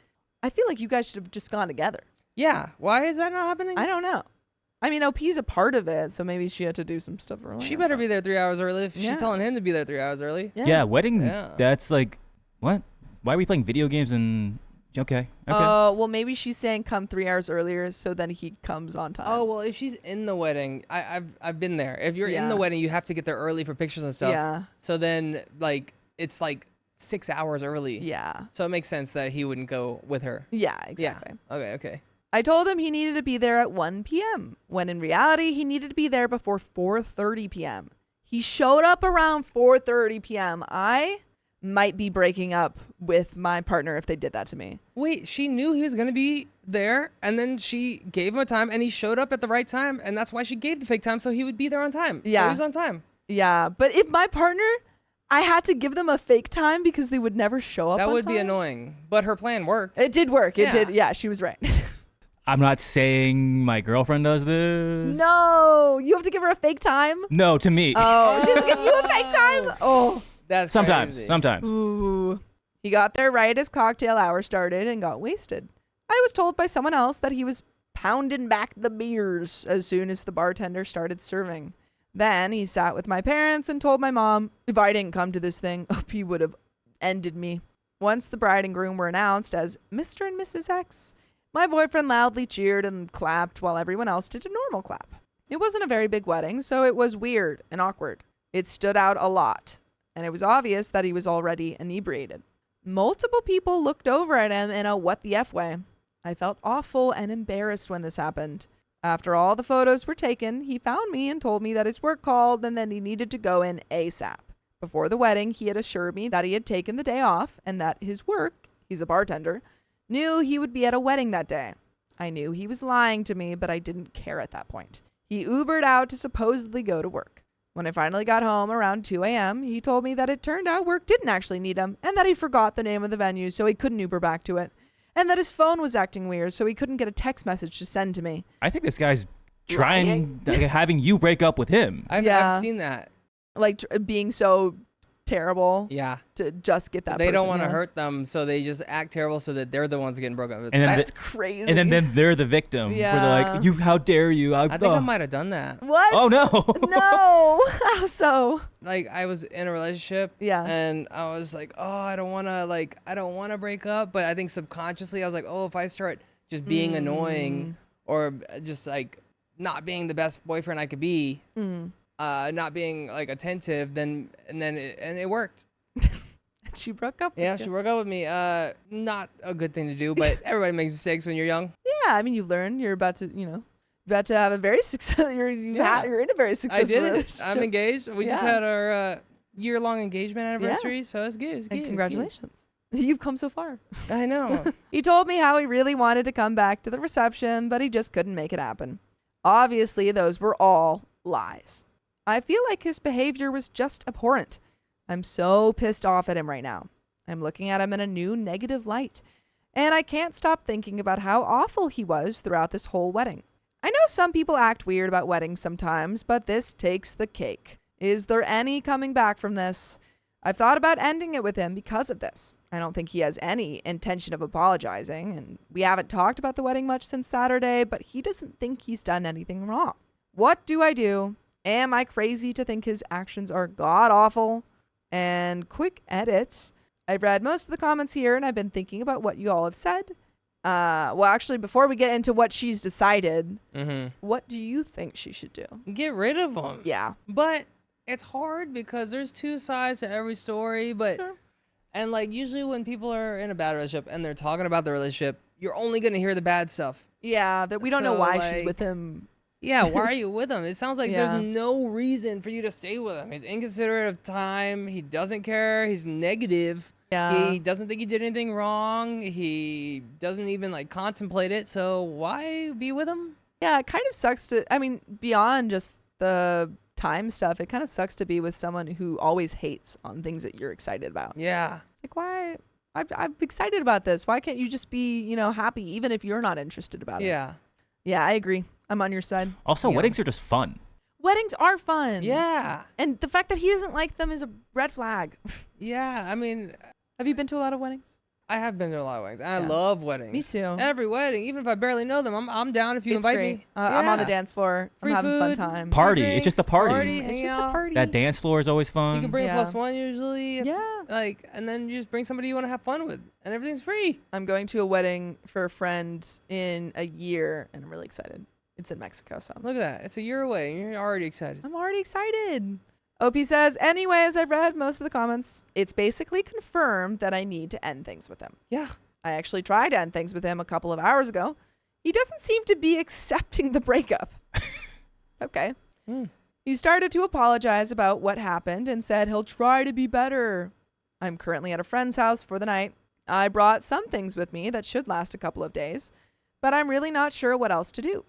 I feel like you guys should have just gone together. Yeah. Why is that not happening? I don't know. I mean, OP's a part of it, so maybe she had to do some stuff early. She better be there 3 hours early if Yeah. she's telling him to be there 3 hours early. Yeah, weddings, Yeah. that's like, what? Why are we playing video games and, okay. Well, maybe she's saying come 3 hours earlier so then he comes on time. Oh well, if she's in the wedding, I've been there. If you're in the Yeah. wedding, you have to get there early for pictures and stuff. Yeah. So then like it's like 6 hours early. Yeah. So it makes sense that he wouldn't go with her. Yeah, exactly. Yeah. Okay. I told him he needed to be there at 1 p.m., when in reality, he needed to be there before 4:30 p.m. He showed up around 4:30 p.m. I might be breaking up with my partner if they did that to me. Wait, she knew he was gonna be there, and then she gave him a time, and he showed up at the right time, and that's why she gave the fake time so he would be there on time. So Yeah. he was on time. Yeah, but if my partner, I had to give them a fake time because they would never show up That on would be time. annoying, but her plan worked. It did work. It Yeah. did. Yeah, she was right. I'm not saying my girlfriend does this. No, you have to give her a fake time? No, to me. Oh, she has to give you a fake time? Oh. That's sometimes. crazy. Sometimes. Ooh. He got there right as cocktail hour started and got wasted. I was told by someone else that he was pounding back the beers as soon as the bartender started serving. Then he sat with my parents and told my mom, if I didn't come to this thing, he would have ended me. Once the bride and groom were announced as Mr. and Mrs. X, my boyfriend loudly cheered and clapped while everyone else did a normal clap. It wasn't a very big wedding, so it was weird and awkward. It stood out a lot, and it was obvious that he was already inebriated. Multiple people looked over at him in a what the F way. I felt awful and embarrassed when this happened. After all the photos were taken, he found me and told me that his work called and that he needed to go in ASAP. Before the wedding, he had assured me that he had taken the day off and that his work, he's a bartender, knew he would be at a wedding that day. I knew he was lying to me, but I didn't care at that point. He Ubered out to supposedly go to work. When I finally got home around 2 a.m., he told me that it turned out work didn't actually need him and that he forgot the name of the venue so he couldn't Uber back to it, and that his phone was acting weird so he couldn't get a text message to send to me. I think this guy's trying, having you break up with him. I've seen that. Like being so terrible Yeah. to just get that They don't person, want to yeah. hurt them, so they just act terrible so that they're the ones getting broken up with. And then That's crazy. And then they're the victim. Where they're Yeah. like, you, how dare you? I think I might have done that. What? Oh, no. No. How so? Like I was in a relationship, Yeah. and I was like, oh, I don't want to break up, but I think subconsciously I was like, oh, if I start just being annoying or just like not being the best boyfriend I could be, not being like attentive, then it worked. She broke up. Yeah, with she you. Yeah, broke up with me. Not a good thing to do, but everybody makes mistakes when you're young. Yeah, I mean, you learn. You're about to, have a very successful. You're in a very I successful did it. relationship. I'm engaged. We just Yeah. had our year-long engagement anniversary, so it's good. It's good. And it's congratulations. You've come so far. good. I know. He told me how he really wanted to come back to the reception, but he just couldn't make it happen. Obviously, those were all lies. I feel like his behavior was just abhorrent. I'm so pissed off at him right now. I'm looking at him in a new negative light. And I can't stop thinking about how awful he was throughout this whole wedding. I know some people act weird about weddings sometimes, but this takes the cake. Is there any coming back from this? I've thought about ending it with him because of this. I don't think he has any intention of apologizing, and we haven't talked about the wedding much since Saturday, but he doesn't think he's done anything wrong. What do I do? Am I crazy to think his actions are god-awful? And quick edit. I've read most of the comments here, and I've been thinking about what you all have said. Well, actually, before we get into what she's decided, what do you think she should do? Get rid of him. Yeah. But it's hard because there's two sides to every story. But Sure. And like usually when people are in a bad relationship and they're talking about the relationship, you're only gonna hear the bad stuff. Yeah, that we don't know So, why like, she's with him. Yeah, why are you with him? It sounds like Yeah. there's no reason for you to stay with him. He's inconsiderate of time. He doesn't care. He's negative. Yeah. He doesn't think he did anything wrong. He doesn't even like contemplate it. So why be with him? Yeah, it kind of sucks beyond just the time stuff, it kind of sucks to be with someone who always hates on things that you're excited about. Yeah. It's like, why? I'm excited about this. Why can't you just be, happy even if you're not interested about it? Yeah. Yeah, I agree. I'm on your side. Also, Yeah. weddings are just fun. Weddings are fun. Yeah. And the fact that he doesn't like them is a red flag. Yeah. I mean, Have you been to a lot of weddings? I have been to a lot of weddings. I Yeah. love weddings. Me too. Every wedding, even if I barely know them, I'm down if you It's invite great. me. I'm on the Yeah. dance floor. Free I'm having a fun food. time. Party. Free It's just a drinks, party. It's hang just a out. party. That dance floor is always fun. You can bring Yeah. a plus one usually. Yeah. Like, and then you just bring somebody you want to have fun with, and everything's free. I'm going to a wedding for a friend in a year, and I'm really excited. It's in Mexico, so Look at that. It's a year away, and you're already excited. I'm already excited. OP says, anyway, as I've read most of the comments, it's basically confirmed that I need to end things with him. Yeah. I actually tried to end things with him a couple of hours ago. He doesn't seem to be accepting the breakup. Okay. He started to apologize about what happened and said he'll try to be better. I'm currently at a friend's house for the night. I brought some things with me that should last a couple of days, but I'm really not sure what else to do.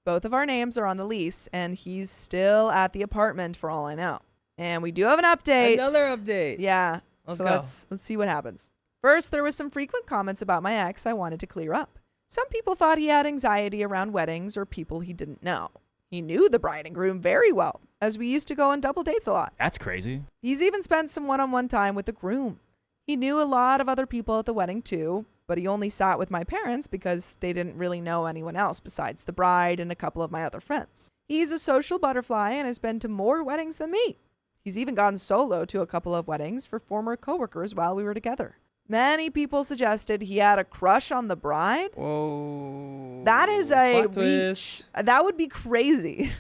Both of our names are on the lease, and he's still at the apartment for all I know. And we do have an update. Another update. Yeah. Let's So go. let's see what happens. First, there was some frequent comments about my ex I wanted to clear up. Some people thought he had anxiety around weddings or people he didn't know. He knew the bride and groom very well, as we used to go on double dates a lot. That's crazy. He's even spent some one-on-one time with the groom. He knew a lot of other people at the wedding too, but he only sat with my parents because they didn't really know anyone else besides the bride and a couple of my other friends. He's a social butterfly and has been to more weddings than me. He's even gone solo to a couple of weddings for former coworkers while we were together. Many people suggested he had a crush on the bride. Whoa. That is a Plot twist. reach. That would be crazy.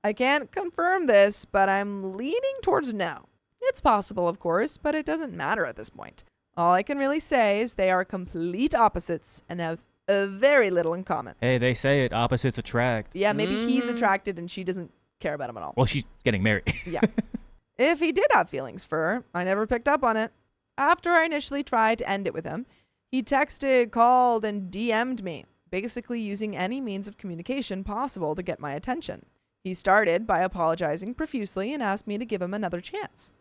I can't confirm this, but I'm leaning towards no. It's possible, of course, but it doesn't matter at this point. All I can really say is they are complete opposites and have very little in common. Hey, they say it. Opposites attract. Yeah, maybe he's attracted and she doesn't care about him at all. Well, she's getting married. Yeah. If he did have feelings for her, I never picked up on it. After I initially tried to end it with him, he texted, called, and DM'd me, basically using any means of communication possible to get my attention. He started by apologizing profusely and asked me to give him another chance.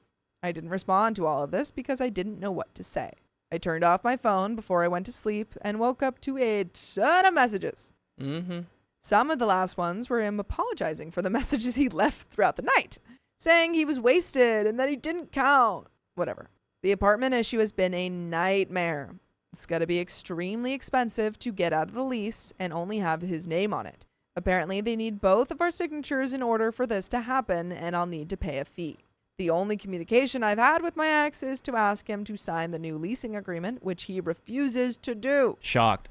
I didn't respond to all of this because I didn't know what to say. I turned off my phone before I went to sleep and woke up to a ton of messages. Some of the last ones were him apologizing for the messages he left throughout the night, saying he was wasted and that he didn't count. Whatever. The apartment issue has been a nightmare. It's got to be extremely expensive to get out of the lease and only have his name on it. Apparently, they need both of our signatures in order for this to happen, and I'll need to pay a fee. The only communication I've had with my ex is to ask him to sign the new leasing agreement, which he refuses to do. Shocked.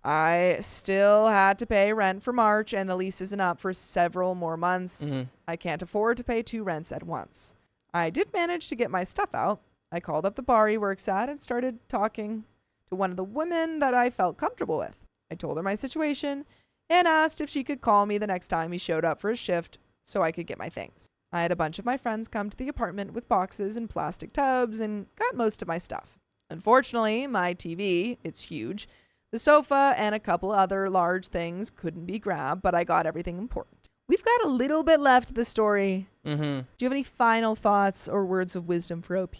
I still had to pay rent for March, and the lease isn't up for several more months. I can't afford to pay 2 rents at once. I did manage to get my stuff out. I called up the bar he works at and started talking to one of the women that I felt comfortable with. I told her my situation and asked if she could call me the next time he showed up for a shift so I could get my things. I had a bunch of my friends come to the apartment with boxes and plastic tubs and got most of my stuff. Unfortunately, my TV, it's huge, the sofa, and a couple other large things couldn't be grabbed, but I got everything important. We've got a little bit left of the story. Do you have any final thoughts or words of wisdom for OP?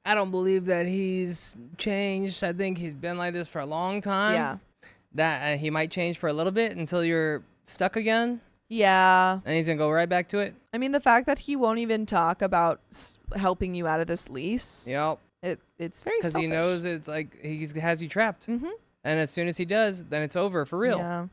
I don't believe that he's changed. I think he's been like this for a long time. Yeah. That he might change for a little bit until you're stuck again. Yeah. And he's going to go right back to it. I mean, the fact that he won't even talk about helping you out of this lease. Yep. It's very selfish. Because he knows it's like he has you trapped. Mm-hmm. And as soon as he does, then it's over for real. Yeah.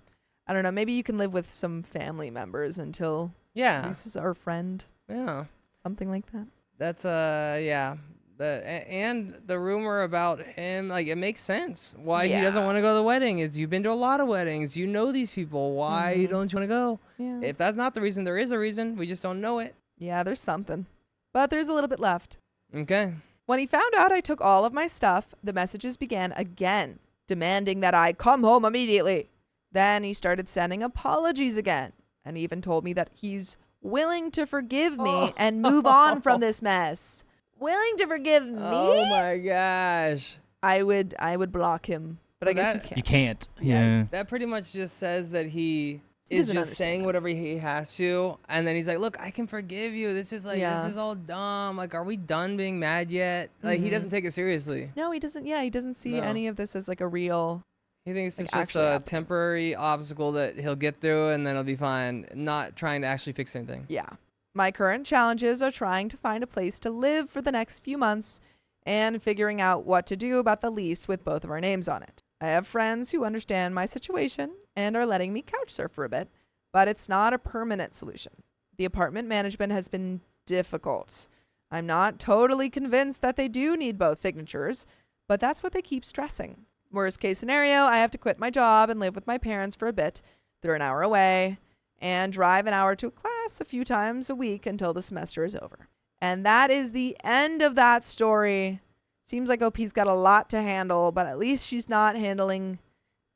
I don't know. Maybe you can live with some family members until Yeah. this is our friend. Yeah. Something like that. That's yeah. And the rumor about him, like, it makes sense why he doesn't want to go to the wedding. Is you've been to a lot of weddings, you know these people. Why don't you want to go? Yeah. If that's not the reason, there is a reason. We just don't know it. Yeah, there's something. But there's a little bit left. Okay. When he found out I took all of my stuff, the messages began again, demanding that I come home immediately. Then he started sending apologies again, and even told me that he's willing to forgive me and move on from this mess. Willing to forgive me? Oh my gosh. I would block him, but I guess you can't. You can't. Yeah. That pretty much just says that he He is doesn't just saying understand. whatever he has to, and then he's like, "Look, I can forgive you. This is like Yeah. this is all dumb. Like, are we done being mad yet?" Like, he doesn't take it seriously. No, he doesn't. Yeah, he doesn't see No. any of this as like a real. He thinks Like, it's just actually a happen. temporary obstacle that he'll get through, and then he'll be fine. Not trying to actually fix anything. Yeah. My current challenges are trying to find a place to live for the next few months and figuring out what to do about the lease with both of our names on it. I have friends who understand my situation and are letting me couch surf for a bit, but it's not a permanent solution. The apartment management has been difficult. I'm not totally convinced that they do need both signatures, but that's what they keep stressing. Worst case scenario, I have to quit my job and live with my parents for a bit. They're an hour away, and drive an hour to a class a few times a week until the semester is over. And that is the end of that story. Seems like OP's got a lot to handle, but at least she's not handling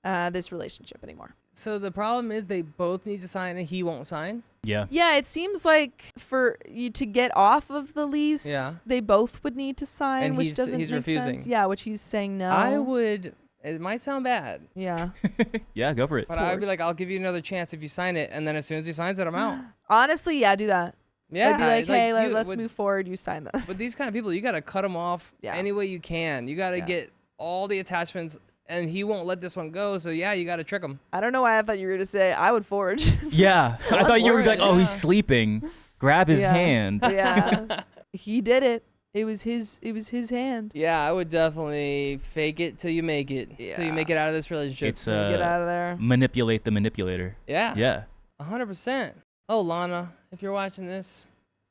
this relationship anymore. So the problem is they both need to sign, and he won't sign. Yeah. Yeah, it seems like for you to get off of the lease, Yeah. they both would need to sign, And which he's doesn't he's make refusing. sense. Yeah, which he's saying no. I would. It might sound bad, Yeah. Yeah, go for it. but I'd be like, I'll give you another chance if you sign it, and then as soon as he signs it, I'm out. Honestly, yeah, do that. Yeah. I'd be like, hey, let's with, move forward. You sign this. With these kind of people, you gotta cut them off Yeah. any way you can. You gotta Yeah. get all the attachments, and he won't let this one go. So yeah, you gotta trick him. I don't know why I thought you were going to say I would forge. Yeah. I thought you were for like, it, oh, he's yeah. sleeping. Grab his Yeah. hand. Yeah. He did it. It was his hand. Yeah, I would definitely fake it till you make it. Till you Yeah. make it out of this relationship. It's Get out of there. manipulate the manipulator. yeah. Yeah. 100%. Oh, Lana, if you're watching this,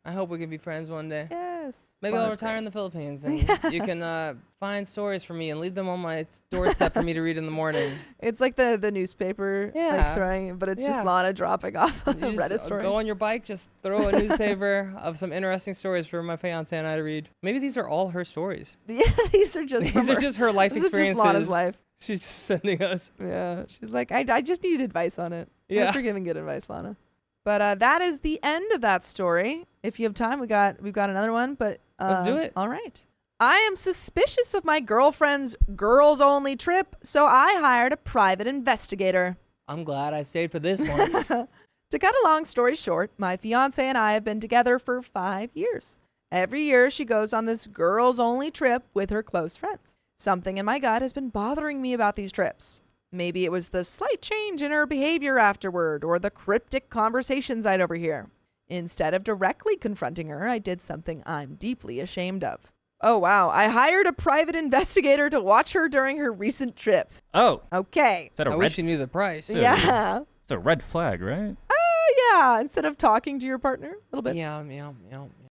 I hope we can be friends one day. Yes. Maybe I'll Lana's retire great. in the Philippines, and you can find stories for me and leave them on my doorstep for me to read in the morning. It's like the newspaper like Yeah. throwing, but it's just Yeah. Lana dropping off a You just Reddit story. go on your bike, just throw a newspaper of some interesting stories for my fiance and I to read. Maybe these are all her stories. Yeah, these are just These from are just her life this is experiences. just Lana's life. She's just sending us. Yeah, she's like, I just needed advice on it. Yeah. Thanks for giving good advice, Lana. But that is the end of that story. If you have time, we've got another one. But Let's do it. All right. I am suspicious of my girlfriend's girls-only trip, so I hired a private investigator. I'm glad I stayed for this one. To cut a long story short, my fiance and I have been together for 5 years. Every year, she goes on this girls-only trip with her close friends. Something in my gut has been bothering me about these trips. Maybe it was the slight change in her behavior afterward, or the cryptic conversations I'd overhear. Instead of directly confronting her, I did something I'm deeply ashamed of. Oh, wow. I hired a private investigator to watch her during her recent trip. Oh, Okay. is that a I red? wish you knew the price. Yeah. It's a red flag, right? Yeah. Instead of talking to your partner a little bit. Yeah.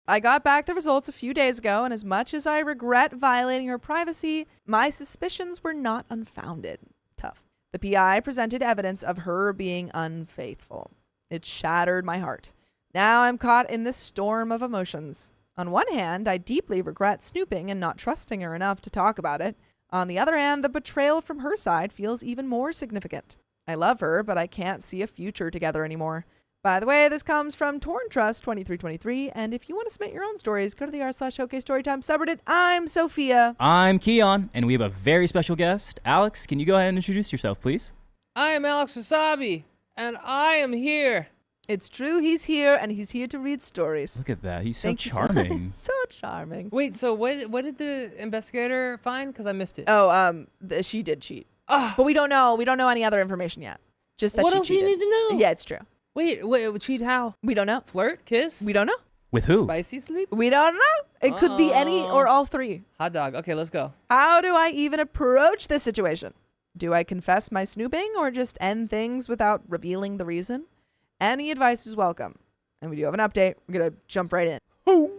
I got back the results a few days ago, and as much as I regret violating her privacy, my suspicions were not unfounded. Tough. The PI presented evidence of her being unfaithful. It shattered my heart. Now I'm caught in this storm of emotions. On one hand, I deeply regret snooping and not trusting her enough to talk about it. On the other hand, the betrayal from her side feels even more significant. I love her, but I can't see a future together anymore. By the way, this comes from Torn Trust 2323, and if you want to submit your own stories, go to the r/OK Storytime subreddit. I'm Sophia. I'm Keon, and we have a very special guest. Alex, can you go ahead and introduce yourself, please? I am Alex Wassabi, and I am here It's true. He's here, and he's here to read stories. Look at that. He's so Thank you charming. So charming. Wait, so what did the investigator find? Because I missed it. Oh, she did cheat. Ah. But we don't know. We don't know any other information yet. Just that What she else do you cheated. need to know? Yeah, it's true. Wait, cheat how? We don't know. Flirt? Kiss? We don't know. With who? Spicy sleep? We don't know. It could be any or all three. Hot dog. Okay, let's go. How do I even approach this situation? Do I confess my snooping or just end things without revealing the reason? Any advice is welcome. And we do have an update. We're going to jump right in.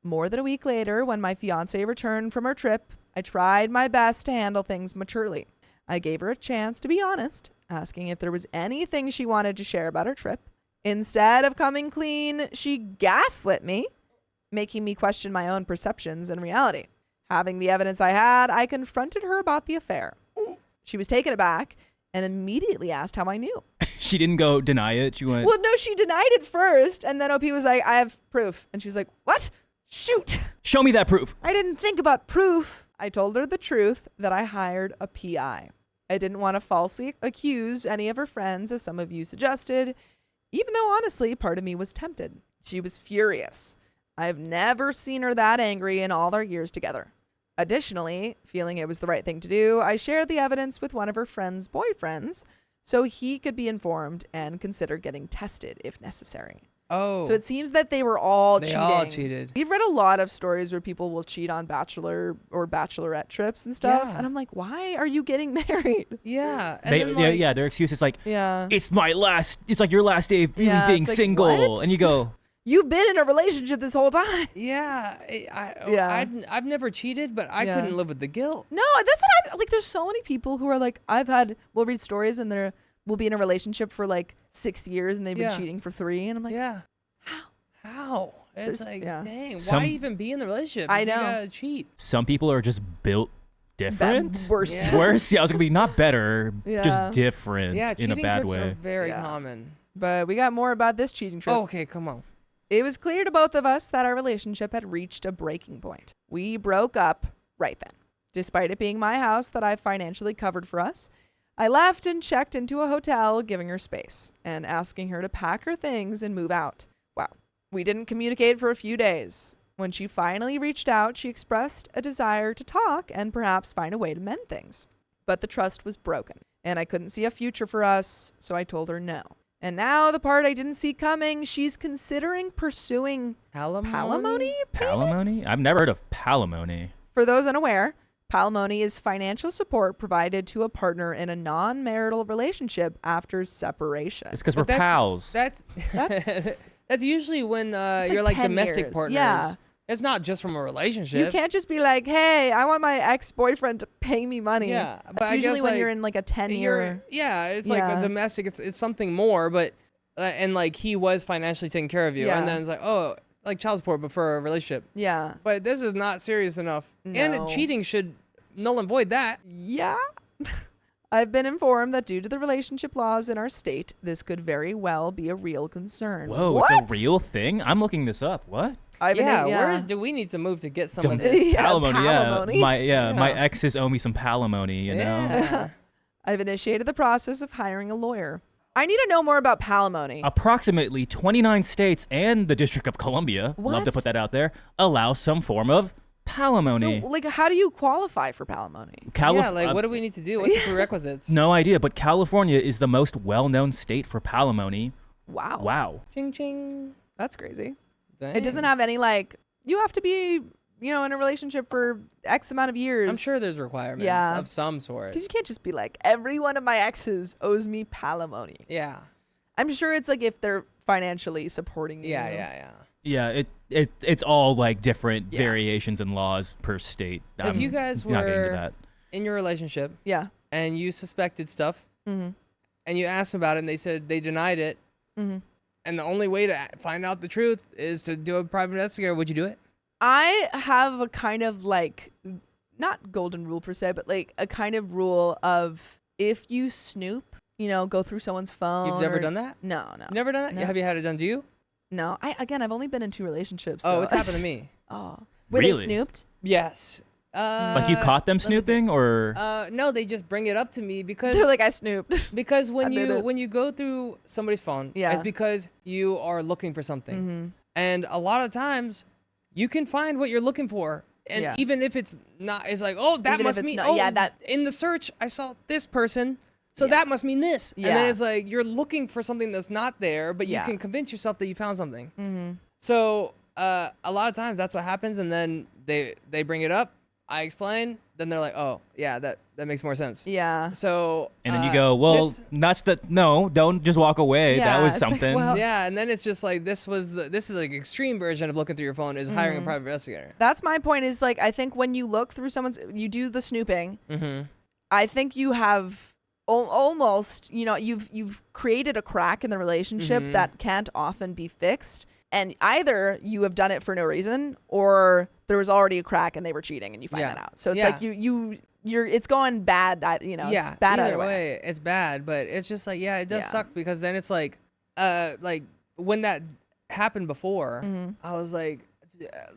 More than a week later, when my fiance returned from her trip, I tried my best to handle things maturely. I gave her a chance to be honest, asking if there was anything she wanted to share about her trip. Instead of coming clean, she gaslit me, making me question my own perceptions and reality. Having the evidence I had, I confronted her about the affair. She was taken aback and immediately asked how I knew. She didn't go deny it. She went. Well, no, she denied it first, and then OP was like, I have proof. And she was like, what? Shoot. Show me that proof. I didn't think about proof. I told her the truth that I hired a PI. I didn't want to falsely accuse any of her friends, as some of you suggested, even though honestly, part of me was tempted. She was furious. I've never seen her that angry in all our years together. Additionally, feeling it was the right thing to do, I shared the evidence with one of her friend's boyfriends so he could be informed and consider getting tested if necessary. Oh. So it seems that they were all They cheating. all cheated. We've read a lot of stories where people will cheat on bachelor or bachelorette trips and stuff. Yeah. And I'm like, why are you getting married? Yeah. And then, Their excuse is like, Yeah. it's like your last day of being it's like, single. what? And you go, You've been in a relationship this whole time. Yeah. Yeah. I've never cheated, but I couldn't live with the guilt. No, that's what like. There's so many people who are like, we'll read stories and we'll be in a relationship for like 6 years and they've been cheating for 3. And I'm like, Yeah. How? It's There's- like, yeah. dang, Some- why even be in the relationship? I if know. You gotta cheat. some people are just built different. Worse. Yeah. Worse. Yeah, I was going to be not better, Yeah. just different Yeah, in a cheating bad trips are way. very Yeah. common. But we got more about this cheating trip. Oh, okay, come on. It was clear to both of us that our relationship had reached a breaking point. We broke up right then. Despite it being my house that I financially covered for us, I left and checked into a hotel, giving her space and asking her to pack her things and move out. Wow. We didn't communicate for a few days. When she finally reached out, she expressed a desire to talk and perhaps find a way to mend things. But the trust was broken, and I couldn't see a future for us, so I told her no. And now the part I didn't see coming, she's considering pursuing palimony Palimony? payments? I've never heard of palimony. For those unaware, palimony is financial support provided to a partner in a non-marital relationship after separation. It's because we're But that's- pals. That's That's that's usually when It's you're like like 10 domestic years. partners. Yeah. It's not just from a relationship. you can't just be like, hey, I want my ex-boyfriend to pay me money. Yeah, but That's I usually guess, when like, you're in like a 10-year. It's like Yeah. a domestic. It's something more, but and like he was financially taking care of you, Yeah. and then it's like, oh, like child support, but for a relationship. Yeah. But this is not serious enough, No. and cheating should null and void that. Yeah. I've been informed that due to the relationship laws in our state, this could very well be a real concern. Whoa, What? it's a real thing? I'm looking this up. What? Where do we need to move to get some of Don't- this? Yeah, palimony, palimony. My Yeah. exes owe me some palimony, you know? Yeah. I've initiated the process of hiring a lawyer. I need to know more about palimony. Approximately 29 states and the District of Columbia, love to What? put that out there, allow some form of palimony. So, like, how do you qualify for palimony? Yeah, like what do we need to do? What's the prerequisites? No idea, but California is the most well-known state for palimony. Wow. Wow. Ching ching. That's crazy. Dang. It doesn't have any, like, you have to be, in a relationship for X amount of years. I'm sure there's requirements Yeah. of some sort. Because you can't just be like, every one of my exes owes me palimony. Yeah. I'm sure it's like if they're financially supporting you. Yeah. Yeah, it's all like different Yeah. variations and laws per state. If you guys not getting into were that. in your relationship Yeah. and you suspected stuff Mm-hmm. and you asked them about it and they said they denied it, Mm-hmm. and the only way to find out the truth is to do a private investigator, would you do it? I have a kind of like, not golden rule per se, but like a kind of rule of if you snoop, go through someone's phone. You've never done that? No. You've never done that? No. Have you had it done to you? No. I've only been in 2 relationships. Oh, so- it's happened to me. Oh. Where they Really? snooped? Yes. Like you caught them snooping, or No, they just bring it up to me because They're like, I snooped. because when I did it. you go through somebody's phone, Yeah. it's because you are looking for something, and a lot of times you can find what you're looking for, and Yeah. even if it's not, it's like, oh, that Even if must it's mean, not- oh, yeah, that- in the search I saw this person. So Yeah. that must mean this. And then Yeah. it's like you're looking for something that's not there, but Yeah. you can convince yourself that you found something. So a lot of times that's what happens, and then they bring it up. I explain, then they're like, "Oh, yeah, that makes more sense." Yeah. So and then you go, well, no, don't just walk away. Yeah, That was it's like, something. well- yeah, and then it's just like this is like extreme version of looking through your phone is hiring a private investigator. That's my point is like, I think when you look through you do the snooping, Mm-hmm. I think you have almost, you've created a crack in the relationship that can't often be fixed. And either you have done it for no reason, or there was already a crack and they were cheating and you find Yeah. that out. So it's Yeah. like you're it's going bad. Yeah, it's bad either either way. it's bad, but it's just like, yeah, it does Yeah. suck because then it's like when that happened before, Mm-hmm. I was like,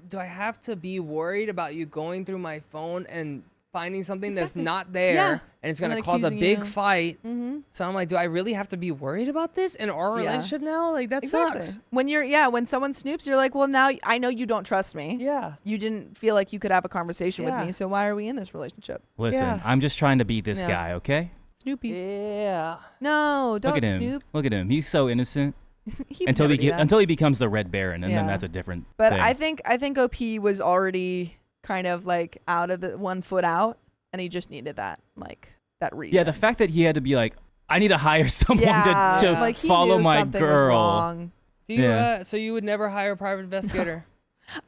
do I have to be worried about you going through my phone and finding something that's Exactly. not there, Yeah. and it's And gonna then cause a accusing big you. fight? Mm-hmm. So I'm like, do I really have to be worried about this in our Yeah. relationship now? Like that sucks. When someone snoops, you're like, well, now I know you don't trust me. Yeah. You didn't feel like you could have a conversation Yeah. with me, so why are we in this relationship? Listen, Yeah. I'm just trying to be this Yeah. guy, okay? Snoopy. Yeah. No, don't Look at him. snoop. Look at him. He's so innocent He would until never do that. until he becomes the Red Baron, and then Yeah. that's a different But thing. I think OP was already kind of like out of the 1 foot out, and he just needed that reason. yeah, the fact that he had to be like, I need to hire someone Yeah, to like he follow knew my something was girl. wrong. Do you? Yeah. So you would never hire a private investigator?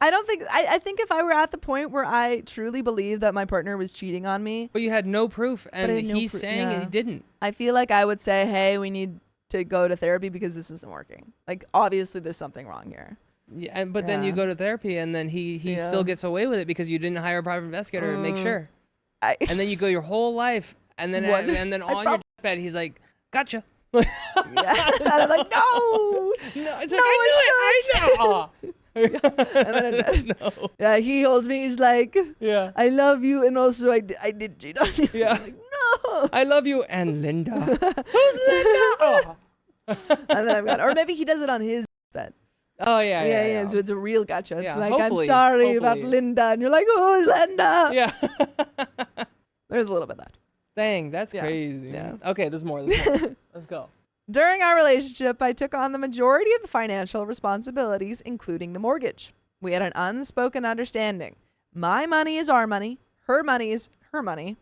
I don't think I think if I were at the point where I truly believed that my partner was cheating on me, But you had no proof, and I had no he's proof, saying yeah. he didn't. I feel like I would say, hey, we need to go to therapy because this isn't working. Like, obviously there's something wrong here. Yeah, but then you Yeah. go to therapy, and then he Yeah. still gets away with it because you didn't hire a private investigator to make sure. And then you go your whole life, and then What? and then on your bed, he's like, "Gotcha." Yeah. And I'm like, no. No, it's No, I know. Aw. And then yeah, he holds me. He's like, Yeah. I love you, and also I did cheat on you. Yeah. I'm like, no. I love you, and Linda. Who's Linda? Oh. And then or maybe he does it on his bed. Oh yeah, Yeah. So it's a real gotcha. It's Yeah, like, hopefully- I'm sorry about hopefully. Linda, and you're like, who's Linda? Yeah. There's a little bit of that. Dang, that's Yeah. crazy. Yeah. Okay, there's more. Let's go. During our relationship, I took on the majority of the financial responsibilities, including the mortgage. We had an unspoken understanding. My money is our money. Her money is her money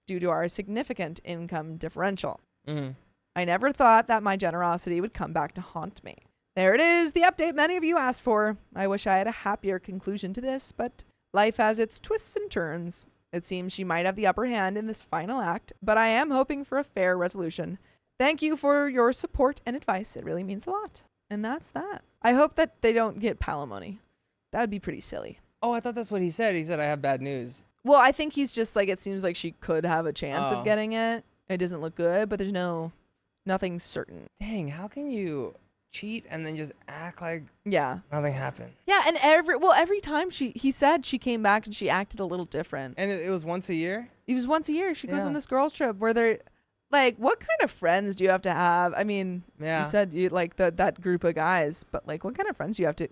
due to our significant income differential. Mm. I never thought that my generosity would come back to haunt me. There it is, the update many of you asked for. I wish I had a happier conclusion to this, but life has its twists and turns. It seems she might have the upper hand in this final act, but I am hoping for a fair resolution. Thank you for your support and advice. It really means a lot. And that's that. I hope that they don't get palimony. That would be pretty silly. Oh, I thought that's what he said. He said I have bad news. Well, I think he's just like, it seems like she could have a chance Oh. of getting it. It doesn't look good, but there's nothing certain. Dang, how can you cheat and then just act like Yeah. nothing happened? Yeah, and every time he said she came back and she acted a little different. And it was once a year? It was once a year. She goes Yeah. on this girls trip where they're like, what kind of friends do you have to have? I mean, Yeah. you said you like that group of guys, but like, what kind of friends do you have to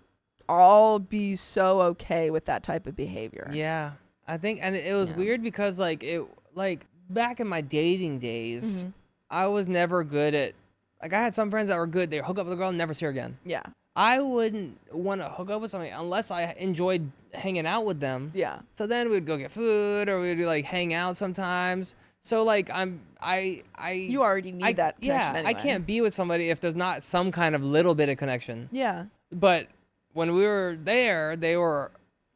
all be so okay with that type of behavior? Yeah. I think, and it was Yeah. weird because like back in my dating days, Mhm. I was never good at, like I had some friends that were good. They hook up with a girl and never see her again. Yeah. I wouldn't want to hook up with somebody unless I enjoyed hanging out with them. Yeah. So then we'd go get food or we'd like hang out sometimes. So like You already need that connection anyway. I can't be with somebody if there's not some kind of little bit of connection. Yeah. But when we were there, they were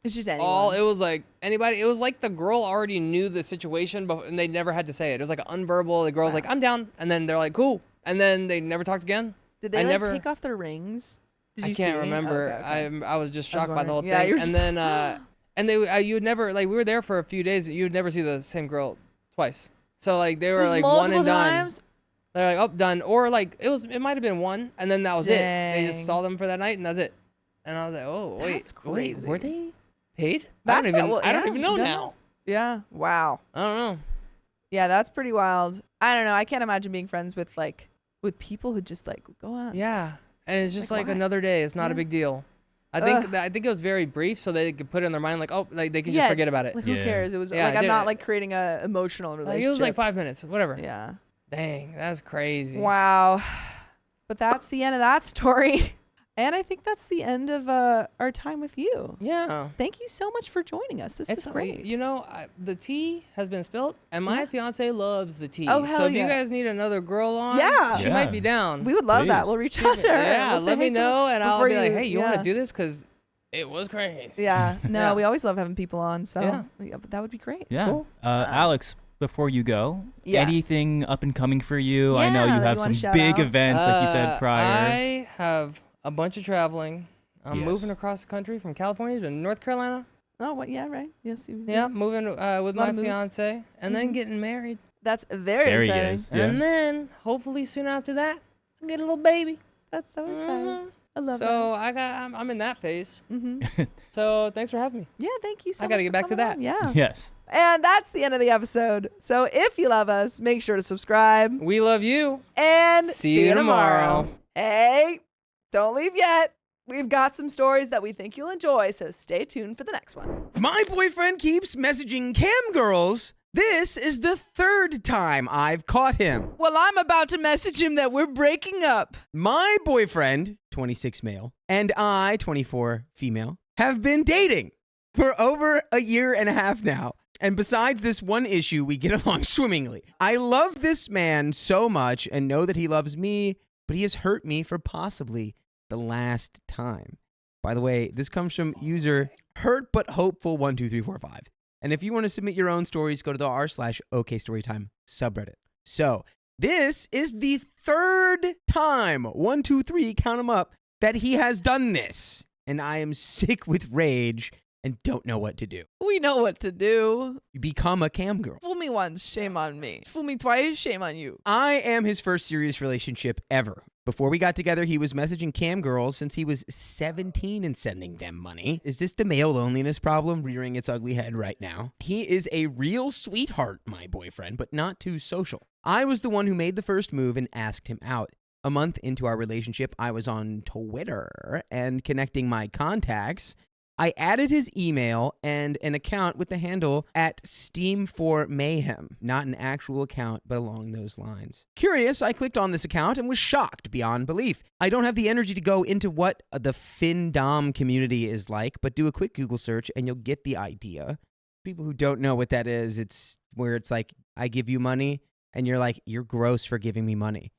It's just anyone. all, it was like anybody, it was like the girl already knew the situation, but and they never had to say it. It was like unverbal. The girl's like, I'm down. And then they're like, cool. And then they never talked again. Did they I like never- take off their rings? Did I you can't see? remember. Okay. I was just I was shocked by the whole wondering. Yeah, thing. you're And just- then and they you would never, like, we were there for a few days. You would never see the same girl twice. So like they were Just like one and multiple done. times? They're like, oh, done. Or like it might have been one, and then that was it. They just Dang. saw them for that night, and that's it. And I was like, oh wait, That's wait, were crazy. they paid? I don't That's even what- I don't yeah, even know you don't now. know. Yeah. Wow. I don't know. Yeah, that's pretty wild. I don't know. I can't imagine being friends with people who just like go out. Yeah, and it's just like why? another day. It's not a big deal. I think it was very brief, so they could put it in their mind like, oh, like they can just forget about it. Like, who Yeah. cares? It was Yeah, like I I'm did not it. like creating a emotional Like, relationship. it was like 5 minutes, whatever. Yeah. Dang, that's crazy. Wow. But that's the end of that story. And I think that's the end of our time with you. Yeah. Thank you so much for joining us. This was great. You know, the tea has been spilled, and my fiance loves the tea. Oh, hell so if yeah. you guys need another girl on, Yeah. she might be down. We would love that. Please. We'll reach out to her. Yeah, We'll say, let me hey, know, and I'll before be like, hey, you want yeah. to do this? Because it was crazy. Yeah. No, Yeah. we always love having people on. So Yeah. but that would be great. Yeah. Cool. Alex, before you go, Yes. anything up and coming for you? I know Yeah, you that have you wanna some shout big out? events, like you said prior. I have a bunch of traveling. I'm Yes. moving across the country from California to North Carolina. Oh, what? Yeah, right. Yes. Yeah, moving with Lot my of moves. fiance, and then getting married. That's very There he exciting. is. Yeah. And then, hopefully soon after that, I'll get a little baby. That's so exciting. Mhm. I love So I'm in that phase. that. Mm-hmm. So thanks for having me. Yeah, thank you so much. I gotta get for back to coming that. on. Yeah. Yes. And that's the end of the episode. So if you love us, make sure to subscribe. We love you. And See you tomorrow. Hey, don't leave yet. We've got some stories that we think you'll enjoy, so stay tuned for the next one. My boyfriend keeps messaging cam girls. This is the third time I've caught him. Well, I'm about to message him that we're breaking up. My boyfriend, 26 male, and I, 24 female, have been dating for over a year and a half now. And besides this one issue, we get along swimmingly. I love this man so much and know that he loves me, but he has hurt me for possibly the last time. By the way, this comes from user hurtbuthopeful12345. And if you want to submit your own stories, go to the r/OKStorytime subreddit. So this is the third time, 1, 2, 3, count them up, that he has done this. And I am sick with rage and don't know what to do. We know what to do. You become a cam girl. Fool me once, shame on me. Fool me twice, shame on you. I am his first serious relationship ever. Before we got together, he was messaging cam girls since he was 17 and sending them money. Is this the male loneliness problem rearing its ugly head right now? He is a real sweetheart, my boyfriend, but not too social. I was the one who made the first move and asked him out. A month into our relationship, I was on Twitter and connecting my contacts. I added his email and an account with the handle @Steam4Mayhem. Not an actual account, but along those lines. Curious, I clicked on this account and was shocked beyond belief. I don't have the energy to go into what the findommes community is like, but do a quick Google search and you'll get the idea. People who don't know what that is, it's where it's like, I give you money and you're like, you're gross for giving me money.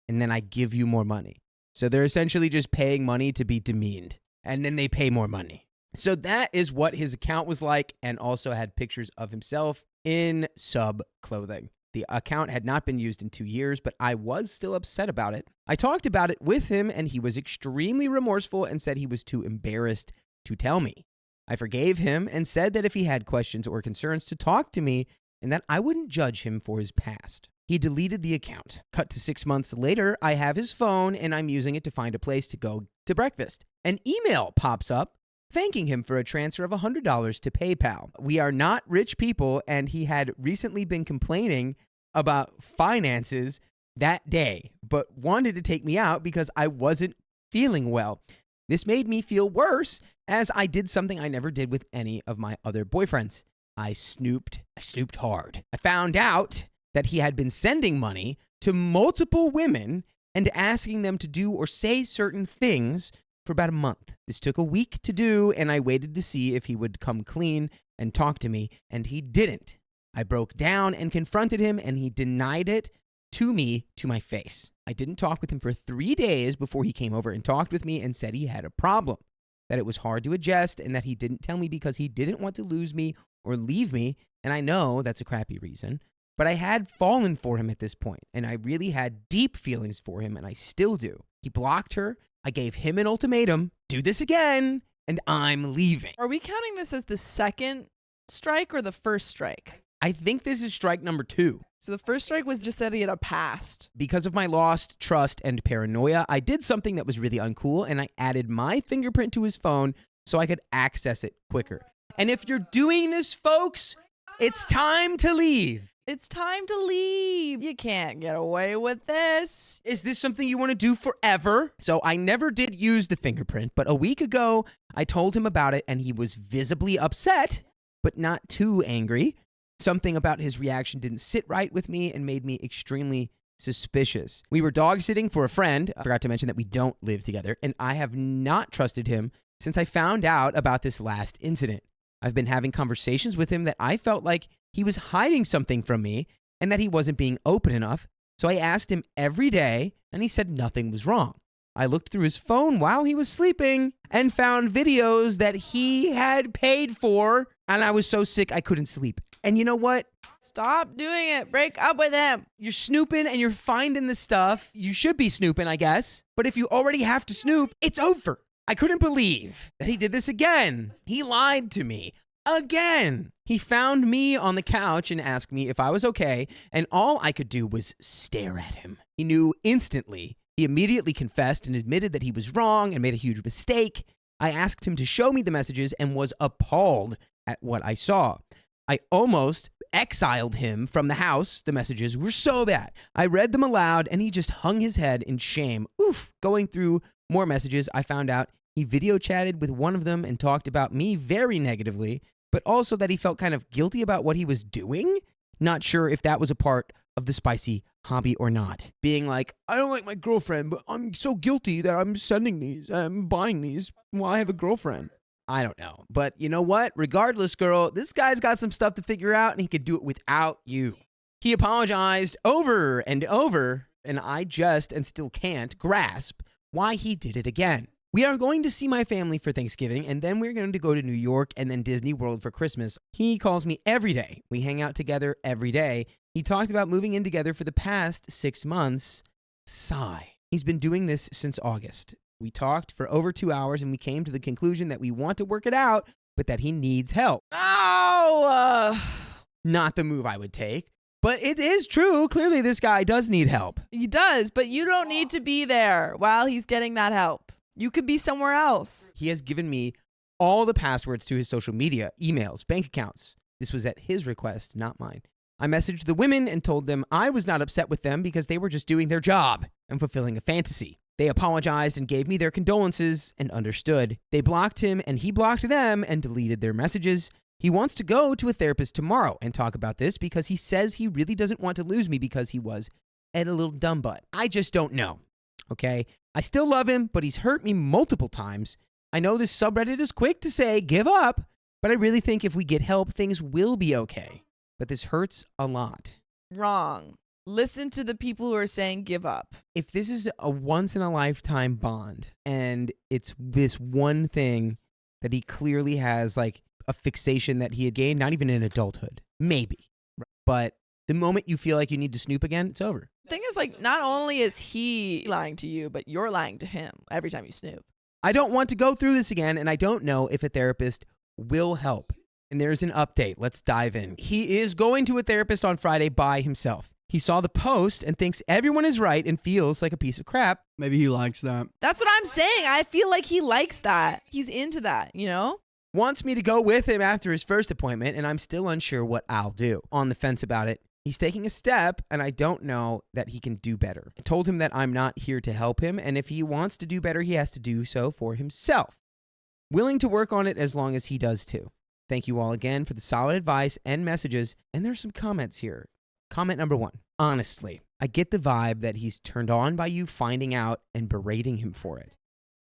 And then I give you more money. So they're essentially just paying money to be demeaned. And then they pay more money. So that is what his account was like, and also had pictures of himself in sub clothing. The account had not been used in 2 years, but I was still upset about it. I talked about it with him, and he was extremely remorseful and said he was too embarrassed to tell me. I forgave him and said that if he had questions or concerns to talk to me, and that I wouldn't judge him for his past. He deleted the account. Cut to 6 months later, I have his phone, and I'm using it to find a place to go to breakfast. An email pops up thanking him for a transfer of $100 to PayPal. We are not rich people, and he had recently been complaining about finances that day, but wanted to take me out because I wasn't feeling well. This made me feel worse, as I did something I never did with any of my other boyfriends. I snooped hard. I found out that he had been sending money to multiple women and asking them to do or say certain things for about a month. This took a week to do, and I waited to see if he would come clean and talk to me, and he didn't. I broke down and confronted him, and he denied it to me to my face. I didn't talk with him for 3 days before he came over and talked with me and said he had a problem, that it was hard to adjust, and that he didn't tell me because he didn't want to lose me or leave me, and I know that's a crappy reason, but I had fallen for him at this point, and I really had deep feelings for him, and I still do. He blocked her. I gave him an ultimatum, do this again, and I'm leaving. Are we counting this as the second strike or the first strike? I think this is strike number 2. So the first strike was just that he had a past. Because of my lost trust and paranoia, I did something that was really uncool, and I added my fingerprint to his phone so I could access it quicker. And if you're doing this, folks, It's time to leave. It's time to leave. You can't get away with this. Is this something you want to do forever? So I never did use the fingerprint, but a week ago, I told him about it and he was visibly upset, but not too angry. Something about his reaction didn't sit right with me and made me extremely suspicious. We were dog sitting for a friend. I forgot to mention that we don't live together, and I have not trusted him since I found out about this last incident. I've been having conversations with him that I felt like he was hiding something from me and that he wasn't being open enough. So I asked him every day and he said nothing was wrong. I looked through his phone while he was sleeping and found videos that he had paid for, and I was so sick I couldn't sleep. And you know what? Stop doing it. Break up with him. You're snooping and you're finding the stuff. You should be snooping, I guess. But if you already have to snoop, it's over. I couldn't believe that he did this again. He lied to me. Again. He found me on the couch and asked me if I was okay, and all I could do was stare at him. He knew instantly. He immediately confessed and admitted that he was wrong and made a huge mistake. I asked him to show me the messages and was appalled at what I saw. I almost exiled him from the house. The messages were so bad. I read them aloud and he just hung his head in shame. Oof. Going through more messages, I found out he video chatted with one of them and talked about me very negatively, but also that he felt kind of guilty about what he was doing. Not sure if that was a part of the spicy hobby or not. Being like, I don't like my girlfriend, but I'm so guilty that I'm sending these, I'm buying these while I have a girlfriend. I don't know. But you know what? Regardless, girl, this guy's got some stuff to figure out and he could do it without you. He apologized over and over, and I just and still can't grasp why he did it again. We are going to see my family for Thanksgiving, and then we're going to go to New York and then Disney World for Christmas. He calls me every day. We hang out together every day. He talked about moving in together for the past 6 months. Sigh. He's been doing this since August. We talked for over 2 hours, and we came to the conclusion that we want to work it out, but that he needs help. Not the move I would take. But it is true. Clearly, this guy does need help. He does, but you don't need to be there while he's getting that help. You could be somewhere else. He has given me all the passwords to his social media, emails, bank accounts. This was at his request, not mine. I messaged the women and told them I was not upset with them because they were just doing their job and fulfilling a fantasy. They apologized and gave me their condolences and understood. They blocked him and he blocked them and deleted their messages. He wants to go to a therapist tomorrow and talk about this because he says he really doesn't want to lose me because he was a little dumb butt. I just don't know. Okay? I still love him, but he's hurt me multiple times. I know this subreddit is quick to say, give up, but I really think if we get help, things will be okay. But this hurts a lot. Wrong. Listen to the people who are saying give up. If this is a once-in-a-lifetime bond, and it's this one thing that he clearly has, like, a fixation that he had gained, not even in adulthood, maybe. But the moment you feel like you need to snoop again, it's over. The thing is, like, not only is he lying to you, but you're lying to him every time you snoop. I don't want to go through this again, and I don't know if a therapist will help. And there's an update. Let's dive in. He is going to a therapist on Friday by himself. He saw the post and thinks everyone is right and feels like a piece of crap. Maybe he likes that. That's what I'm saying. I feel like he likes that. He's into that, you know? Wants me to go with him after his first appointment, and I'm still unsure what I'll do. On the fence about it. He's taking a step, and I don't know that he can do better. I told him that I'm not here to help him, and if he wants to do better, he has to do so for himself. Willing to work on it as long as he does too. Thank you all again for the solid advice and messages, and there's some comments here. Comment number 1. Honestly, I get the vibe that he's turned on by you finding out and berating him for it.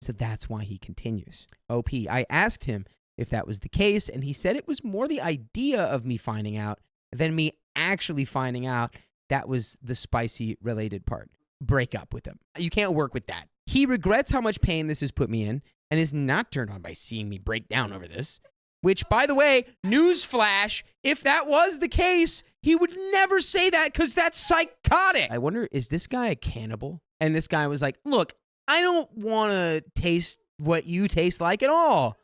So that's why he continues. OP, I asked him if that was the case, and he said it was more the idea of me finding out than me actually finding out. That was the spicy related part. Break up with him. You can't work with that. He regrets how much pain this has put me in and is not turned on by seeing me break down over this. Which, by the way, newsflash, if that was the case, he would never say that because that's psychotic. I wonder, is this guy a cannibal? And this guy was like, look, I don't want to taste what you taste like at all.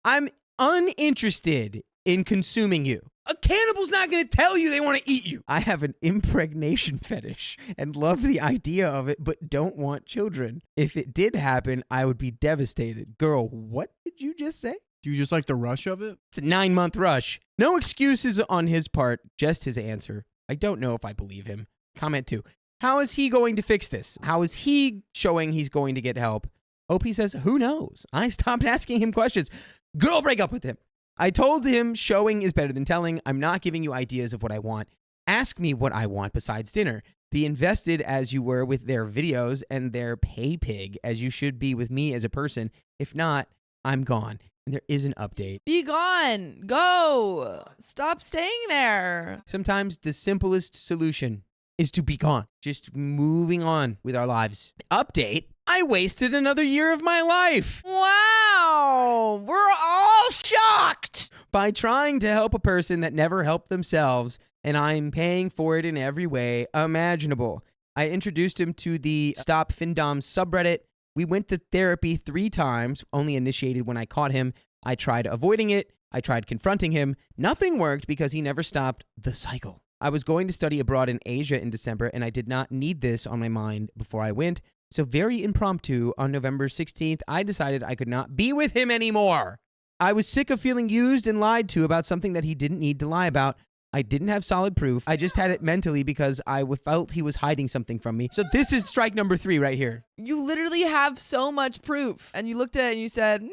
I'm uninterested in consuming you. A cannibal's not going to tell you they want to eat you. I have an impregnation fetish and love the idea of it, but don't want children. If it did happen, I would be devastated. Girl, what did you just say? Do you just like the rush of it? It's a 9-month rush. No excuses on his part, just his answer. I don't know if I believe him. Comment 2. How is he going to fix this? How is he showing he's going to get help? OP says, who knows? I stopped asking him questions. Girl, break up with him. I told him showing is better than telling. I'm not giving you ideas of what I want. Ask me what I want besides dinner. Be invested as you were with their videos and their pay pig as you should be with me as a person. If not, I'm gone. And there is an update. Be gone. Go. Stop staying there. Sometimes the simplest solution is to be gone. Just moving on with our lives. Update. I wasted another year of my life. Wow. We're all shocked. By trying to help a person that never helped themselves, and I'm paying for it in every way imaginable. I introduced him to the Stop Findommes subreddit. We went to therapy 3 times, only initiated when I caught him. I tried avoiding it. I tried confronting him. Nothing worked because he never stopped the cycle. I was going to study abroad in Asia in December, and I did not need this on my mind before I went. So very impromptu, on November 16th, I decided I could not be with him anymore. I was sick of feeling used and lied to about something that he didn't need to lie about. I didn't have solid proof. I just had it mentally because I felt he was hiding something from me. So this is strike number 3 right here. You literally have so much proof. And you looked at it and you said, nah,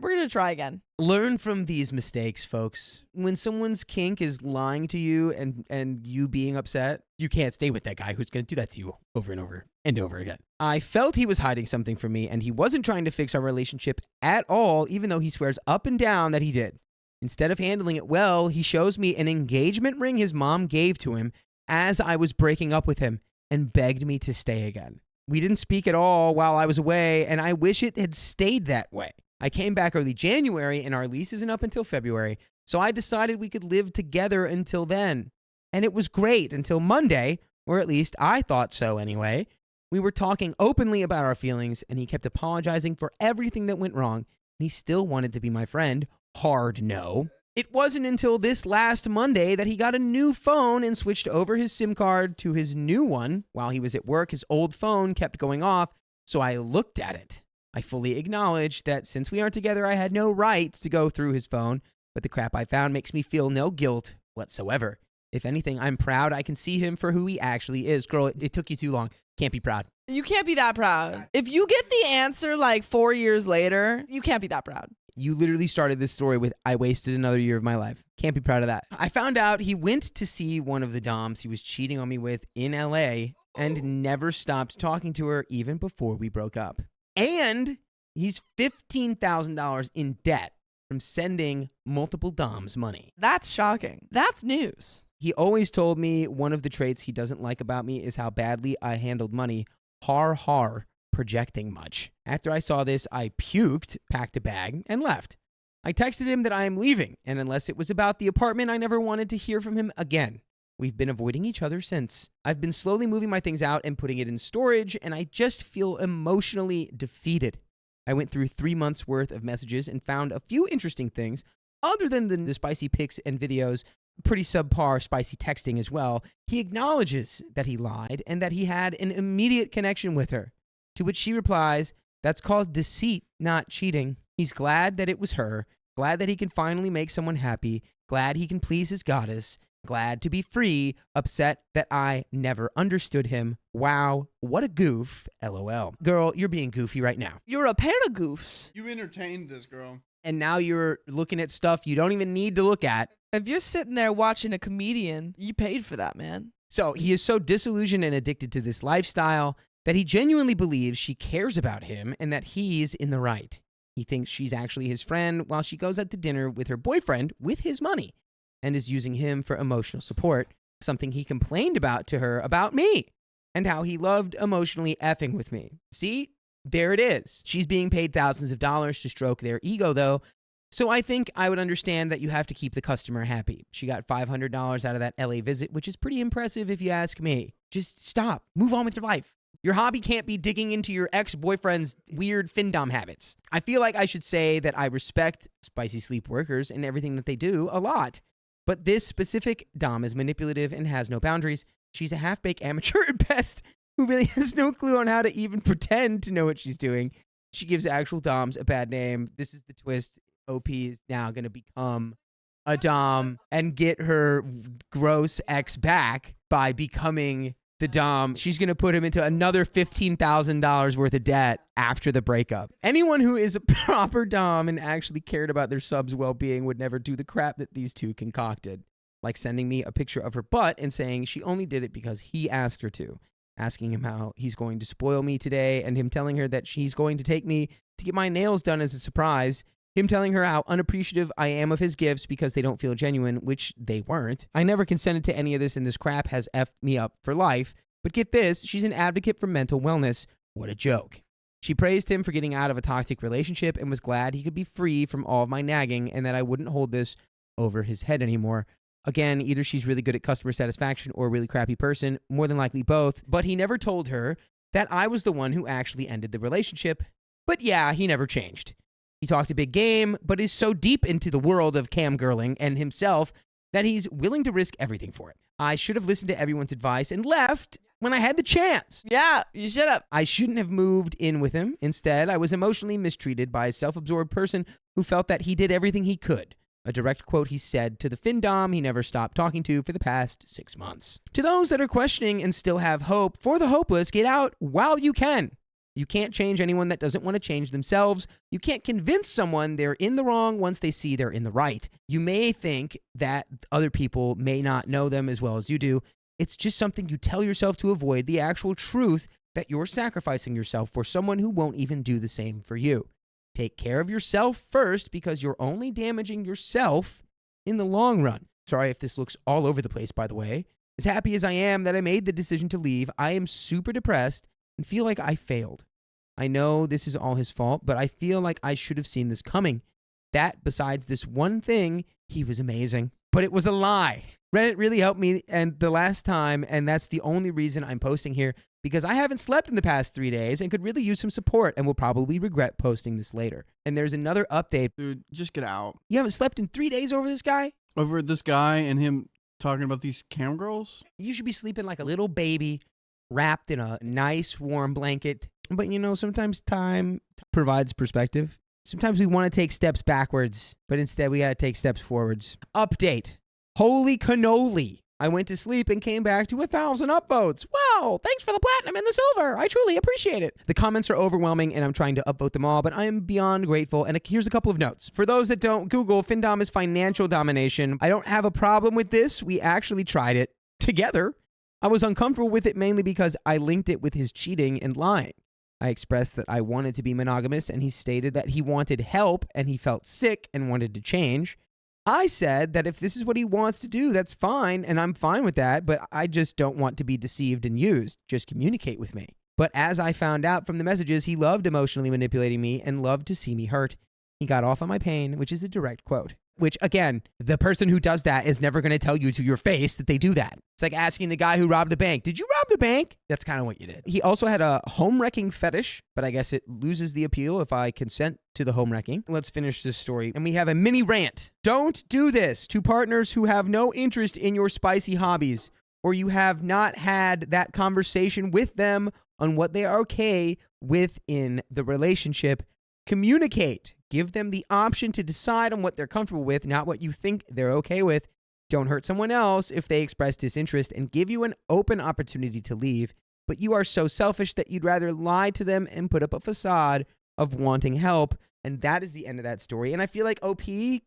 we're going to try again. Learn from these mistakes, folks. When someone's kink is lying to you and you being upset, you can't stay with that guy who's going to do that to you over and over and over again. I felt he was hiding something from me, and he wasn't trying to fix our relationship at all, even though he swears up and down that he did. Instead of handling it well, he shows me an engagement ring his mom gave to him as I was breaking up with him and begged me to stay again. We didn't speak at all while I was away, and I wish it had stayed that way. I came back early January, and our lease isn't up until February, so I decided we could live together until then. And it was great until Monday, or at least I thought so anyway. We were talking openly about our feelings, and he kept apologizing for everything that went wrong, and he still wanted to be my friend. Hard no. It wasn't until this last Monday that he got a new phone and switched over his SIM card to his new one. While he was at work, his old phone kept going off, so I looked at it. I fully acknowledged that since we aren't together, I had no right to go through his phone, but the crap I found makes me feel no guilt whatsoever. If anything, I'm proud I can see him for who he actually is. Girl, it took you too long. Can't be proud. You can't be that proud. If you get the answer like 4 years later, you can't be that proud. You literally started this story with, I wasted another year of my life. Can't be proud of that. I found out he went to see one of the doms he was cheating on me with in LA and never stopped talking to her even before we broke up. And he's $15,000 in debt from sending multiple doms money. That's shocking. That's news. He always told me one of the traits he doesn't like about me is how badly I handled money. Har, projecting much. After I saw this, I puked, packed a bag, and left. I texted him that I am leaving, and unless it was about the apartment, I never wanted to hear from him again. We've been avoiding each other since. I've been slowly moving my things out and putting it in storage, and I just feel emotionally defeated. I went through 3 months worth of messages and found a few interesting things, other than the spicy pics and videos, pretty subpar spicy texting as well. He acknowledges that he lied and that he had an immediate connection with her, to which she replies, that's called deceit, not cheating. He's glad that it was her, glad that he can finally make someone happy, glad he can please his goddess, glad to be free, upset that I never understood him. Wow, what a goof, LOL. Girl, you're being goofy right now. You're a pair of goofs. You entertained this girl. And now you're looking at stuff you don't even need to look at. If you're sitting there watching a comedian, you paid for that, man. So he is so disillusioned and addicted to this lifestyle that he genuinely believes she cares about him and that he's in the right. He thinks she's actually his friend while she goes out to dinner with her boyfriend with his money and is using him for emotional support, something he complained about to her about me and how he loved emotionally effing with me. See, there it is. She's being paid thousands of dollars to stroke their ego, though. So I think I would understand that you have to keep the customer happy. She got $500 out of that LA visit, which is pretty impressive if you ask me. Just stop. Move on with your life. Your hobby can't be digging into your ex-boyfriend's weird findom habits. I feel like I should say that I respect spicy sleep workers and everything that they do a lot. But this specific dom is manipulative and has no boundaries. She's a half-baked amateur at best who really has no clue on how to even pretend to know what she's doing. She gives actual doms a bad name. This is the twist. OP is now going to become a dom and get her gross ex back by becoming the dom. She's going to put him into another $15,000 worth of debt after the breakup. Anyone who is a proper dom and actually cared about their sub's well-being would never do the crap that these two concocted, like sending me a picture of her butt and saying she only did it because he asked her to, asking him how he's going to spoil me today, and him telling her that she's going to take me to get my nails done as a surprise, him telling her how unappreciative I am of his gifts because they don't feel genuine, which they weren't. I never consented to any of this, and this crap has effed me up for life. But get this, she's an advocate for mental wellness. What a joke. She praised him for getting out of a toxic relationship and was glad he could be free from all of my nagging and that I wouldn't hold this over his head anymore. Again, either she's really good at customer satisfaction or a really crappy person, more than likely both, but he never told her that I was the one who actually ended the relationship. But yeah, he never changed. He talked a big game, but is so deep into the world of camgirling and himself that he's willing to risk everything for it. I should have listened to everyone's advice and left when I had the chance. Yeah, you should have. I shouldn't have moved in with him. Instead, I was emotionally mistreated by a self-absorbed person who felt that he did everything he could. A direct quote he said to the findom he never stopped talking to for the past 6 months. To those that are questioning and still have hope, for the hopeless, get out while you can. You can't change anyone that doesn't want to change themselves. You can't convince someone they're in the wrong once they see they're in the right. You may think that other people may not know them as well as you do. It's just something you tell yourself to avoid the actual truth that you're sacrificing yourself for someone who won't even do the same for you. Take care of yourself first because you're only damaging yourself in the long run. Sorry if this looks all over the place, by the way. As happy as I am that I made the decision to leave, I am super depressed and feel like I failed. I know this is all his fault, but I feel like I should have seen this coming. That, besides this one thing, he was amazing. But it was a lie. Reddit really helped me and the last time, and that's the only reason I'm posting here, because I haven't slept in the past 3 days and could really use some support and will probably regret posting this later. And there's another update. Dude, just get out. You haven't slept in 3 days over this guy? Over this guy and him talking about these cam girls? You should be sleeping like a little baby, wrapped in a nice warm blanket. But you know, sometimes time provides perspective. Sometimes we want to take steps backwards, but instead we got to take steps forwards. Update. Holy cannoli. I went to sleep and came back to 1,000 upvotes. Wow, thanks for the platinum and the silver. I truly appreciate it. The comments are overwhelming and I'm trying to upvote them all, but I am beyond grateful. And here's a couple of notes. For those that don't Google, findom is financial domination. I don't have a problem with this. We actually tried it together. I was uncomfortable with it mainly because I linked it with his cheating and lying. I expressed that I wanted to be monogamous, and he stated that he wanted help and he felt sick and wanted to change. I said that if this is what he wants to do, that's fine, and I'm fine with that, but I just don't want to be deceived and used. Just communicate with me. But as I found out from the messages, he loved emotionally manipulating me and loved to see me hurt. He got off on my pain, which is a direct quote. Which, again, the person who does that is never going to tell you to your face that they do that. It's like asking the guy who robbed the bank, did you rob the bank? That's kind of what you did. He also had a home wrecking fetish, but I guess it loses the appeal if I consent to the home wrecking. Let's finish this story. And we have a mini rant. Don't do this to partners who have no interest in your spicy hobbies, or you have not had that conversation with them on what they are okay with in the relationship. Communicate. Give them the option to decide on what they're comfortable with, not what you think they're okay with. Don't hurt someone else if they express disinterest, and give you an open opportunity to leave. But you are so selfish that you'd rather lie to them and put up a facade of wanting help. And that is the end of that story. And I feel like OP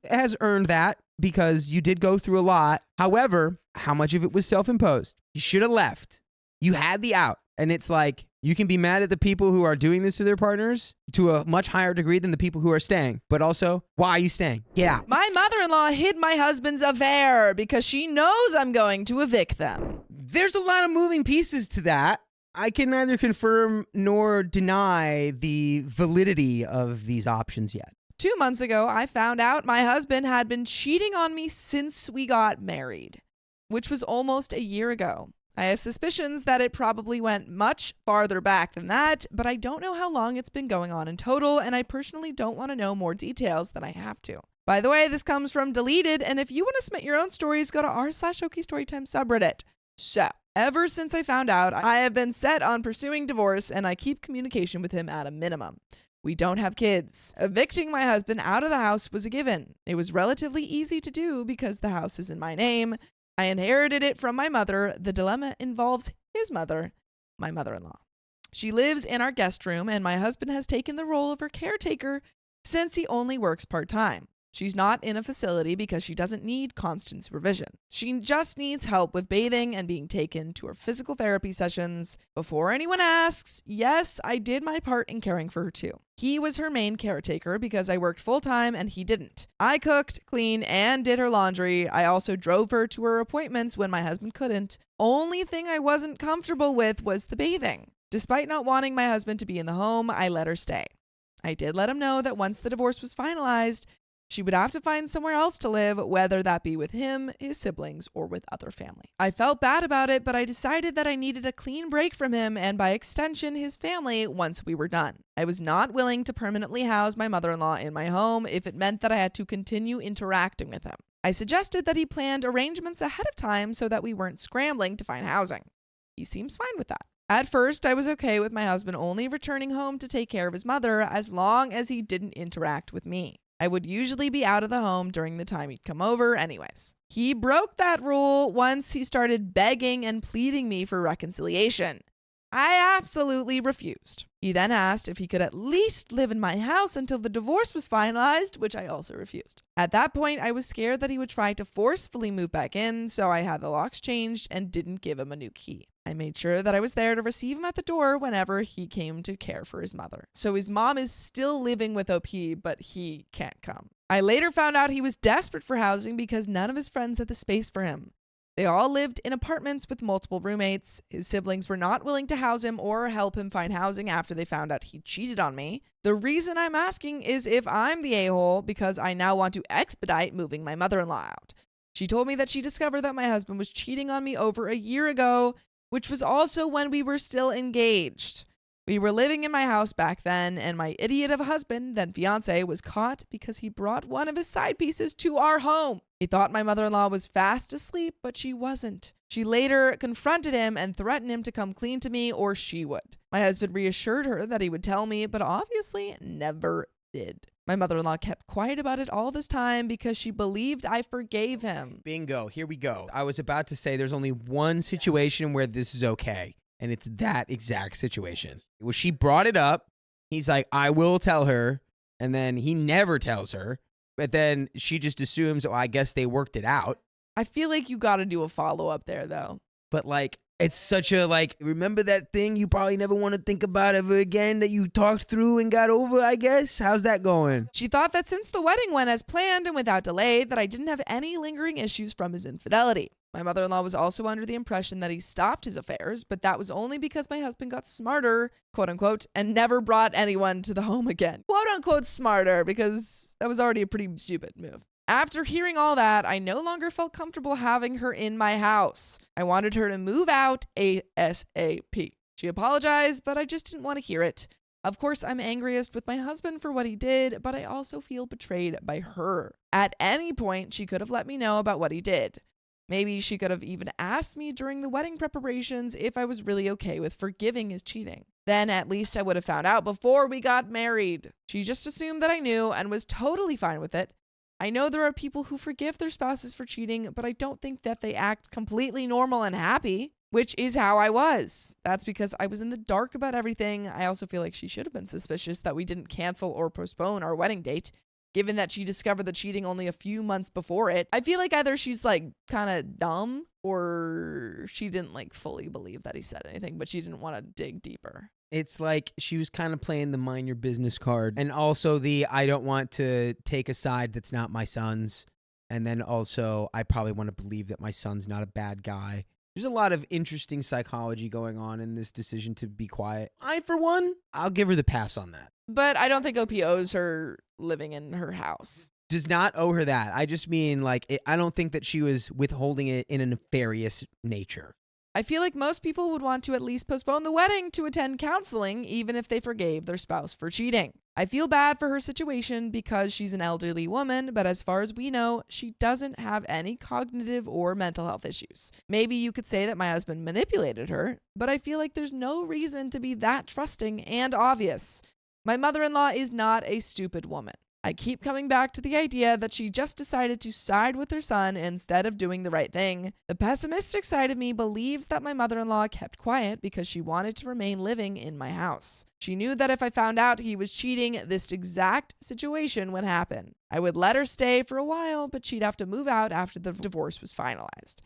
has earned that because you did go through a lot. However, how much of it was self-imposed? You should have left. You had the out. And it's like, you can be mad at the people who are doing this to their partners to a much higher degree than the people who are staying. But also, why are you staying? Get out. My mother-in-law hid my husband's affair because she knows I'm going to evict them. There's a lot of moving pieces to that. I can neither confirm nor deny the validity of these options yet. 2 months ago, I found out my husband had been cheating on me since we got married, which was almost a year ago. I have suspicions that it probably went much farther back than that, but I don't know how long it's been going on in total, and I personally don't want to know more details than I have to. By the way, this comes from Deleted, and if you want to submit your own stories, go to r/OKStorytime subreddit. So, ever since I found out, I have been set on pursuing divorce, and I keep communication with him at a minimum. We don't have kids. Evicting my husband out of the house was a given. It was relatively easy to do because the house is in my name. I inherited it from my mother. The dilemma involves his mother, my mother-in-law. She lives in our guest room, and my husband has taken the role of her caretaker since he only works part-time. She's not in a facility because she doesn't need constant supervision. She just needs help with bathing and being taken to her physical therapy sessions. Before anyone asks, yes, I did my part in caring for her too. He was her main caretaker because I worked full-time and he didn't. I cooked, cleaned, and did her laundry. I also drove her to her appointments when my husband couldn't. Only thing I wasn't comfortable with was the bathing. Despite not wanting my husband to be in the home, I let her stay. I did let him know that once the divorce was finalized, she would have to find somewhere else to live, whether that be with him, his siblings, or with other family. I felt bad about it, but I decided that I needed a clean break from him and by extension, his family, once we were done. I was not willing to permanently house my mother-in-law in my home if it meant that I had to continue interacting with him. I suggested that he planned arrangements ahead of time so that we weren't scrambling to find housing. He seems fine with that. At first, I was okay with my husband only returning home to take care of his mother as long as he didn't interact with me. I would usually be out of the home during the time he'd come over anyways. He broke that rule once he started begging and pleading me for reconciliation. I absolutely refused. He then asked if he could at least live in my house until the divorce was finalized, which I also refused. At that point, I was scared that he would try to forcefully move back in, so I had the locks changed and didn't give him a new key. I made sure that I was there to receive him at the door whenever he came to care for his mother. So his mom is still living with OP, but he can't come. I later found out he was desperate for housing because none of his friends had the space for him. They all lived in apartments with multiple roommates. His siblings were not willing to house him or help him find housing after they found out he cheated on me. The reason I'm asking is if I'm the a-hole because I now want to expedite moving my mother-in-law out. She told me that she discovered that my husband was cheating on me over a year ago, which was also when we were still engaged. We were living in my house back then, and my idiot of a husband, then fiance, was caught because he brought one of his side pieces to our home. He thought my mother-in-law was fast asleep, but she wasn't. She later confronted him and threatened him to come clean to me or she would. My husband reassured her that he would tell me, but obviously never did. My mother-in-law kept quiet about it all this time because she believed I forgave him. Bingo, here we go. I was about to say there's only one situation where this is okay, and it's that exact situation. Well, she brought it up. He's like, I will tell her, and then he never tells her, but then she just assumes, oh, I guess they worked it out. I feel like you got to do a follow-up there, though. But like, it's such a like, remember that thing you probably never want to think about ever again that you talked through and got over, I guess? How's that going? She thought that since the wedding went as planned and without delay, that I didn't have any lingering issues from his infidelity. My mother-in-law was also under the impression that he stopped his affairs, but that was only because my husband got smarter, quote unquote, and never brought anyone to the home again. Quote unquote smarter, because that was already a pretty stupid move. After hearing all that, I no longer felt comfortable having her in my house. I wanted her to move out ASAP. She apologized, but I just didn't want to hear it. Of course, I'm angriest with my husband for what he did, but I also feel betrayed by her. At any point, she could have let me know about what he did. Maybe she could have even asked me during the wedding preparations if I was really okay with forgiving his cheating. Then at least I would have found out before we got married. She just assumed that I knew and was totally fine with it. I know there are people who forgive their spouses for cheating, but I don't think that they act completely normal and happy, which is how I was. That's because I was in the dark about everything. I also feel like she should have been suspicious that we didn't cancel or postpone our wedding date, given that she discovered the cheating only a few months before it. I feel like either she's like kind of dumb or she didn't like fully believe that he said anything, but she didn't want to dig deeper. It's like she was kind of playing the mind your business card, and also the I don't want to take a side that's not my son's, and then also I probably want to believe that my son's not a bad guy. There's a lot of interesting psychology going on in this decision to be quiet. For one, I'll give her the pass on that. But I don't think OP owes her living in her house. Does not owe her that. I just mean I don't think that she was withholding it in a nefarious nature. I feel like most people would want to at least postpone the wedding to attend counseling, even if they forgave their spouse for cheating. I feel bad for her situation because she's an elderly woman, but as far as we know, she doesn't have any cognitive or mental health issues. Maybe you could say that my husband manipulated her, but I feel like there's no reason to be that trusting and obvious. My mother-in-law is not a stupid woman. I keep coming back to the idea that she just decided to side with her son instead of doing the right thing. The pessimistic side of me believes that my mother-in-law kept quiet because she wanted to remain living in my house. She knew that if I found out he was cheating, this exact situation would happen. I would let her stay for a while, but she'd have to move out after the divorce was finalized.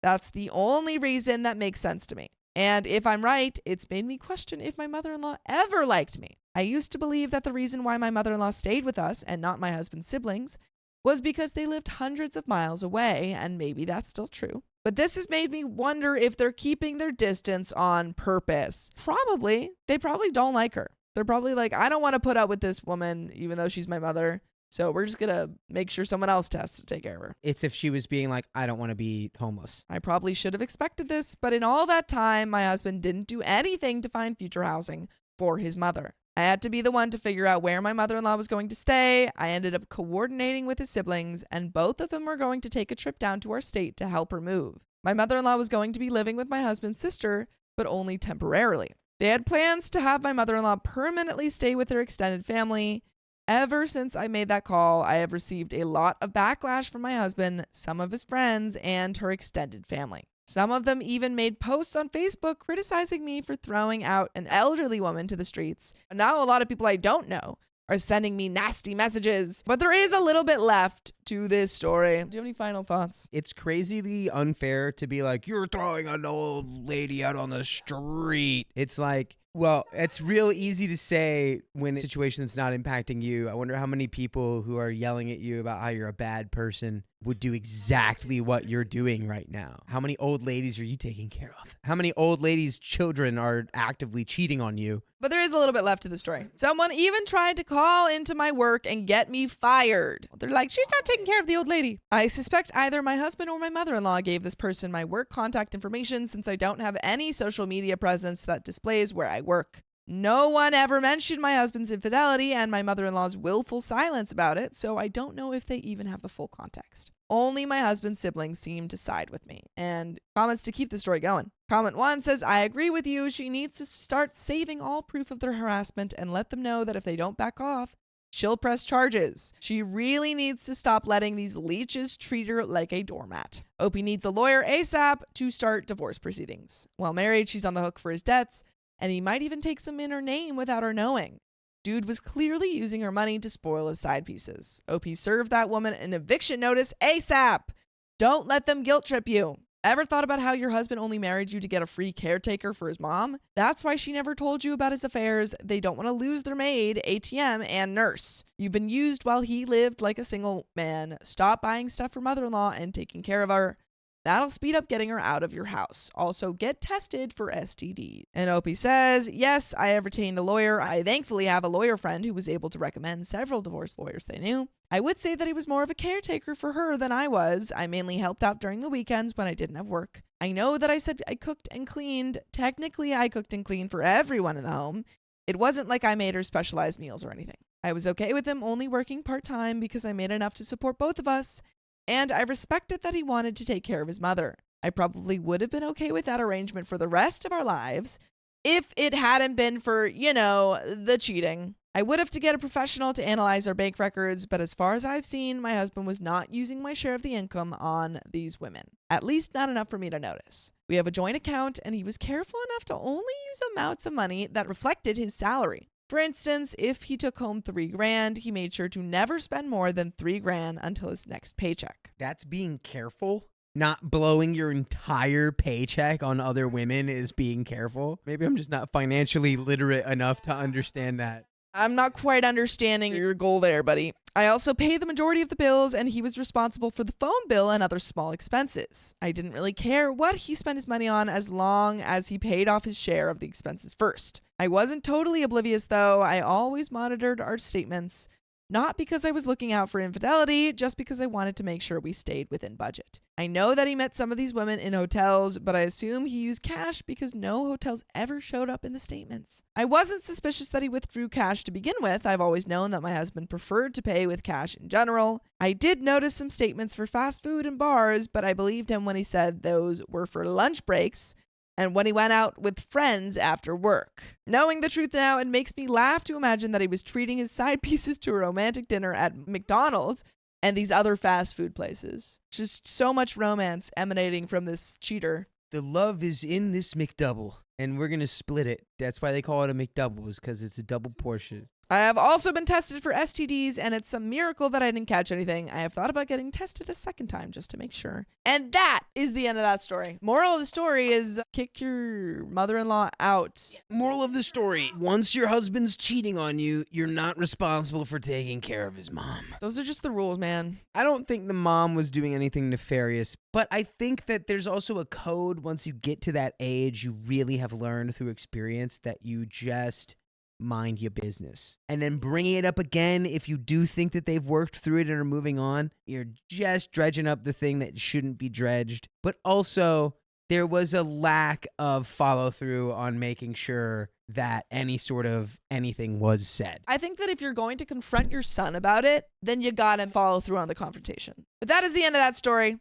That's the only reason that makes sense to me. And if I'm right, it's made me question if my mother-in-law ever liked me. I used to believe that the reason why my mother-in-law stayed with us and not my husband's siblings was because they lived hundreds of miles away, and maybe that's still true. But this has made me wonder if they're keeping their distance on purpose. Probably. They probably don't like her. They're probably like, I don't want to put up with this woman, even though she's my mother. So we're just going to make sure someone else has to take care of her. It's if she was being like, I don't want to be homeless. I probably should have expected this, but in all that time, my husband didn't do anything to find future housing for his mother. I had to be the one to figure out where my mother-in-law was going to stay. I ended up coordinating with his siblings, and both of them were going to take a trip down to our state to help her move. My mother-in-law was going to be living with my husband's sister, but only temporarily. They had plans to have my mother-in-law permanently stay with her extended family. Ever since I made that call, I have received a lot of backlash from my husband, some of his friends, and her extended family. Some of them even made posts on Facebook criticizing me for throwing out an elderly woman to the streets. Now a lot of people I don't know are sending me nasty messages. But there is a little bit left to this story. Do you have any final thoughts? It's crazily unfair to be like, you're throwing an old lady out on the street. It's like, well, it's real easy to say when a situation that's not impacting you. I wonder how many people who are yelling at you about how you're a bad person would do exactly what you're doing right now. How many old ladies are you taking care of? How many old ladies' children are actively cheating on you? But there is a little bit left to the story. Someone even tried to call into my work and get me fired. They're like, she's not taking care of the old lady. I suspect either my husband or my mother-in-law gave this person my work contact information since I don't have any social media presence that displays where I work. No one ever mentioned my husband's infidelity and my mother-in-law's willful silence about it, so I don't know if they even have the full context. Only my husband's siblings seem to side with me. And comments to keep the story going. Comment 1 says, I agree with you. She needs to start saving all proof of their harassment and let them know that if they don't back off, she'll press charges. She really needs to stop letting these leeches treat her like a doormat. Opie needs a lawyer ASAP to start divorce proceedings. While married, she's on the hook for his debts, and he might even take some in her name without her knowing. Dude was clearly using her money to spoil his side pieces. OP served that woman an eviction notice ASAP. Don't let them guilt trip you. Ever thought about how your husband only married you to get a free caretaker for his mom? That's why she never told you about his affairs. They don't want to lose their maid, ATM, and nurse. You've been used while he lived like a single man. Stop buying stuff for mother-in-law and taking care of her. That'll speed up getting her out of your house. Also, get tested for STD. And Opie says, yes, I have retained a lawyer. I thankfully have a lawyer friend who was able to recommend several divorce lawyers they knew. I would say that he was more of a caretaker for her than I was. I mainly helped out during the weekends when I didn't have work. I know that I said I cooked and cleaned. Technically, I cooked and cleaned for everyone in the home. It wasn't like I made her specialized meals or anything. I was okay with him only working part-time because I made enough to support both of us. And I respected that he wanted to take care of his mother. I probably would have been okay with that arrangement for the rest of our lives if it hadn't been for, the cheating. I would have to get a professional to analyze our bank records, but as far as I've seen, my husband was not using my share of the income on these women. At least not enough for me to notice. We have a joint account, and he was careful enough to only use amounts of money that reflected his salary. For instance, if he took home $3,000, he made sure to never spend more than $3,000 until his next paycheck. That's being careful. Not blowing your entire paycheck on other women is being careful. Maybe I'm just not financially literate enough to understand that. I'm not quite understanding your goal there, buddy. I also pay the majority of the bills, and he was responsible for the phone bill and other small expenses. I didn't really care what he spent his money on as long as he paid off his share of the expenses first. I wasn't totally oblivious, though. I always monitored our statements, not because I was looking out for infidelity, just because I wanted to make sure we stayed within budget. I know that he met some of these women in hotels, but I assume he used cash because no hotels ever showed up in the statements. I wasn't suspicious that he withdrew cash to begin with. I've always known that my husband preferred to pay with cash in general. I did notice some statements for fast food and bars, but I believed him when he said those were for lunch breaks and when he went out with friends after work. Knowing the truth now, it makes me laugh to imagine that he was treating his side pieces to a romantic dinner at McDonald's and these other fast food places. Just so much romance emanating from this cheater. The love is in this McDouble, and we're going to split it. That's why they call it a McDouble, is because it's a double portion. I have also been tested for STDs, and it's a miracle that I didn't catch anything. I have thought about getting tested a second time just to make sure. And that is the end of that story. Moral of the story is kick your mother-in-law out. Moral of the story, once your husband's cheating on you, you're not responsible for taking care of his mom. Those are just the rules, man. I don't think the mom was doing anything nefarious, but I think that there's also a code once you get to that age, you really have learned through experience that you just mind your business. And then bringing it up again, if you do think that they've worked through it and are moving on, you're just dredging up the thing that shouldn't be dredged. But also, there was a lack of follow through on making sure that any sort of anything was said. I think that if you're going to confront your son about it, then you gotta follow through on the confrontation. But that is the end of that story.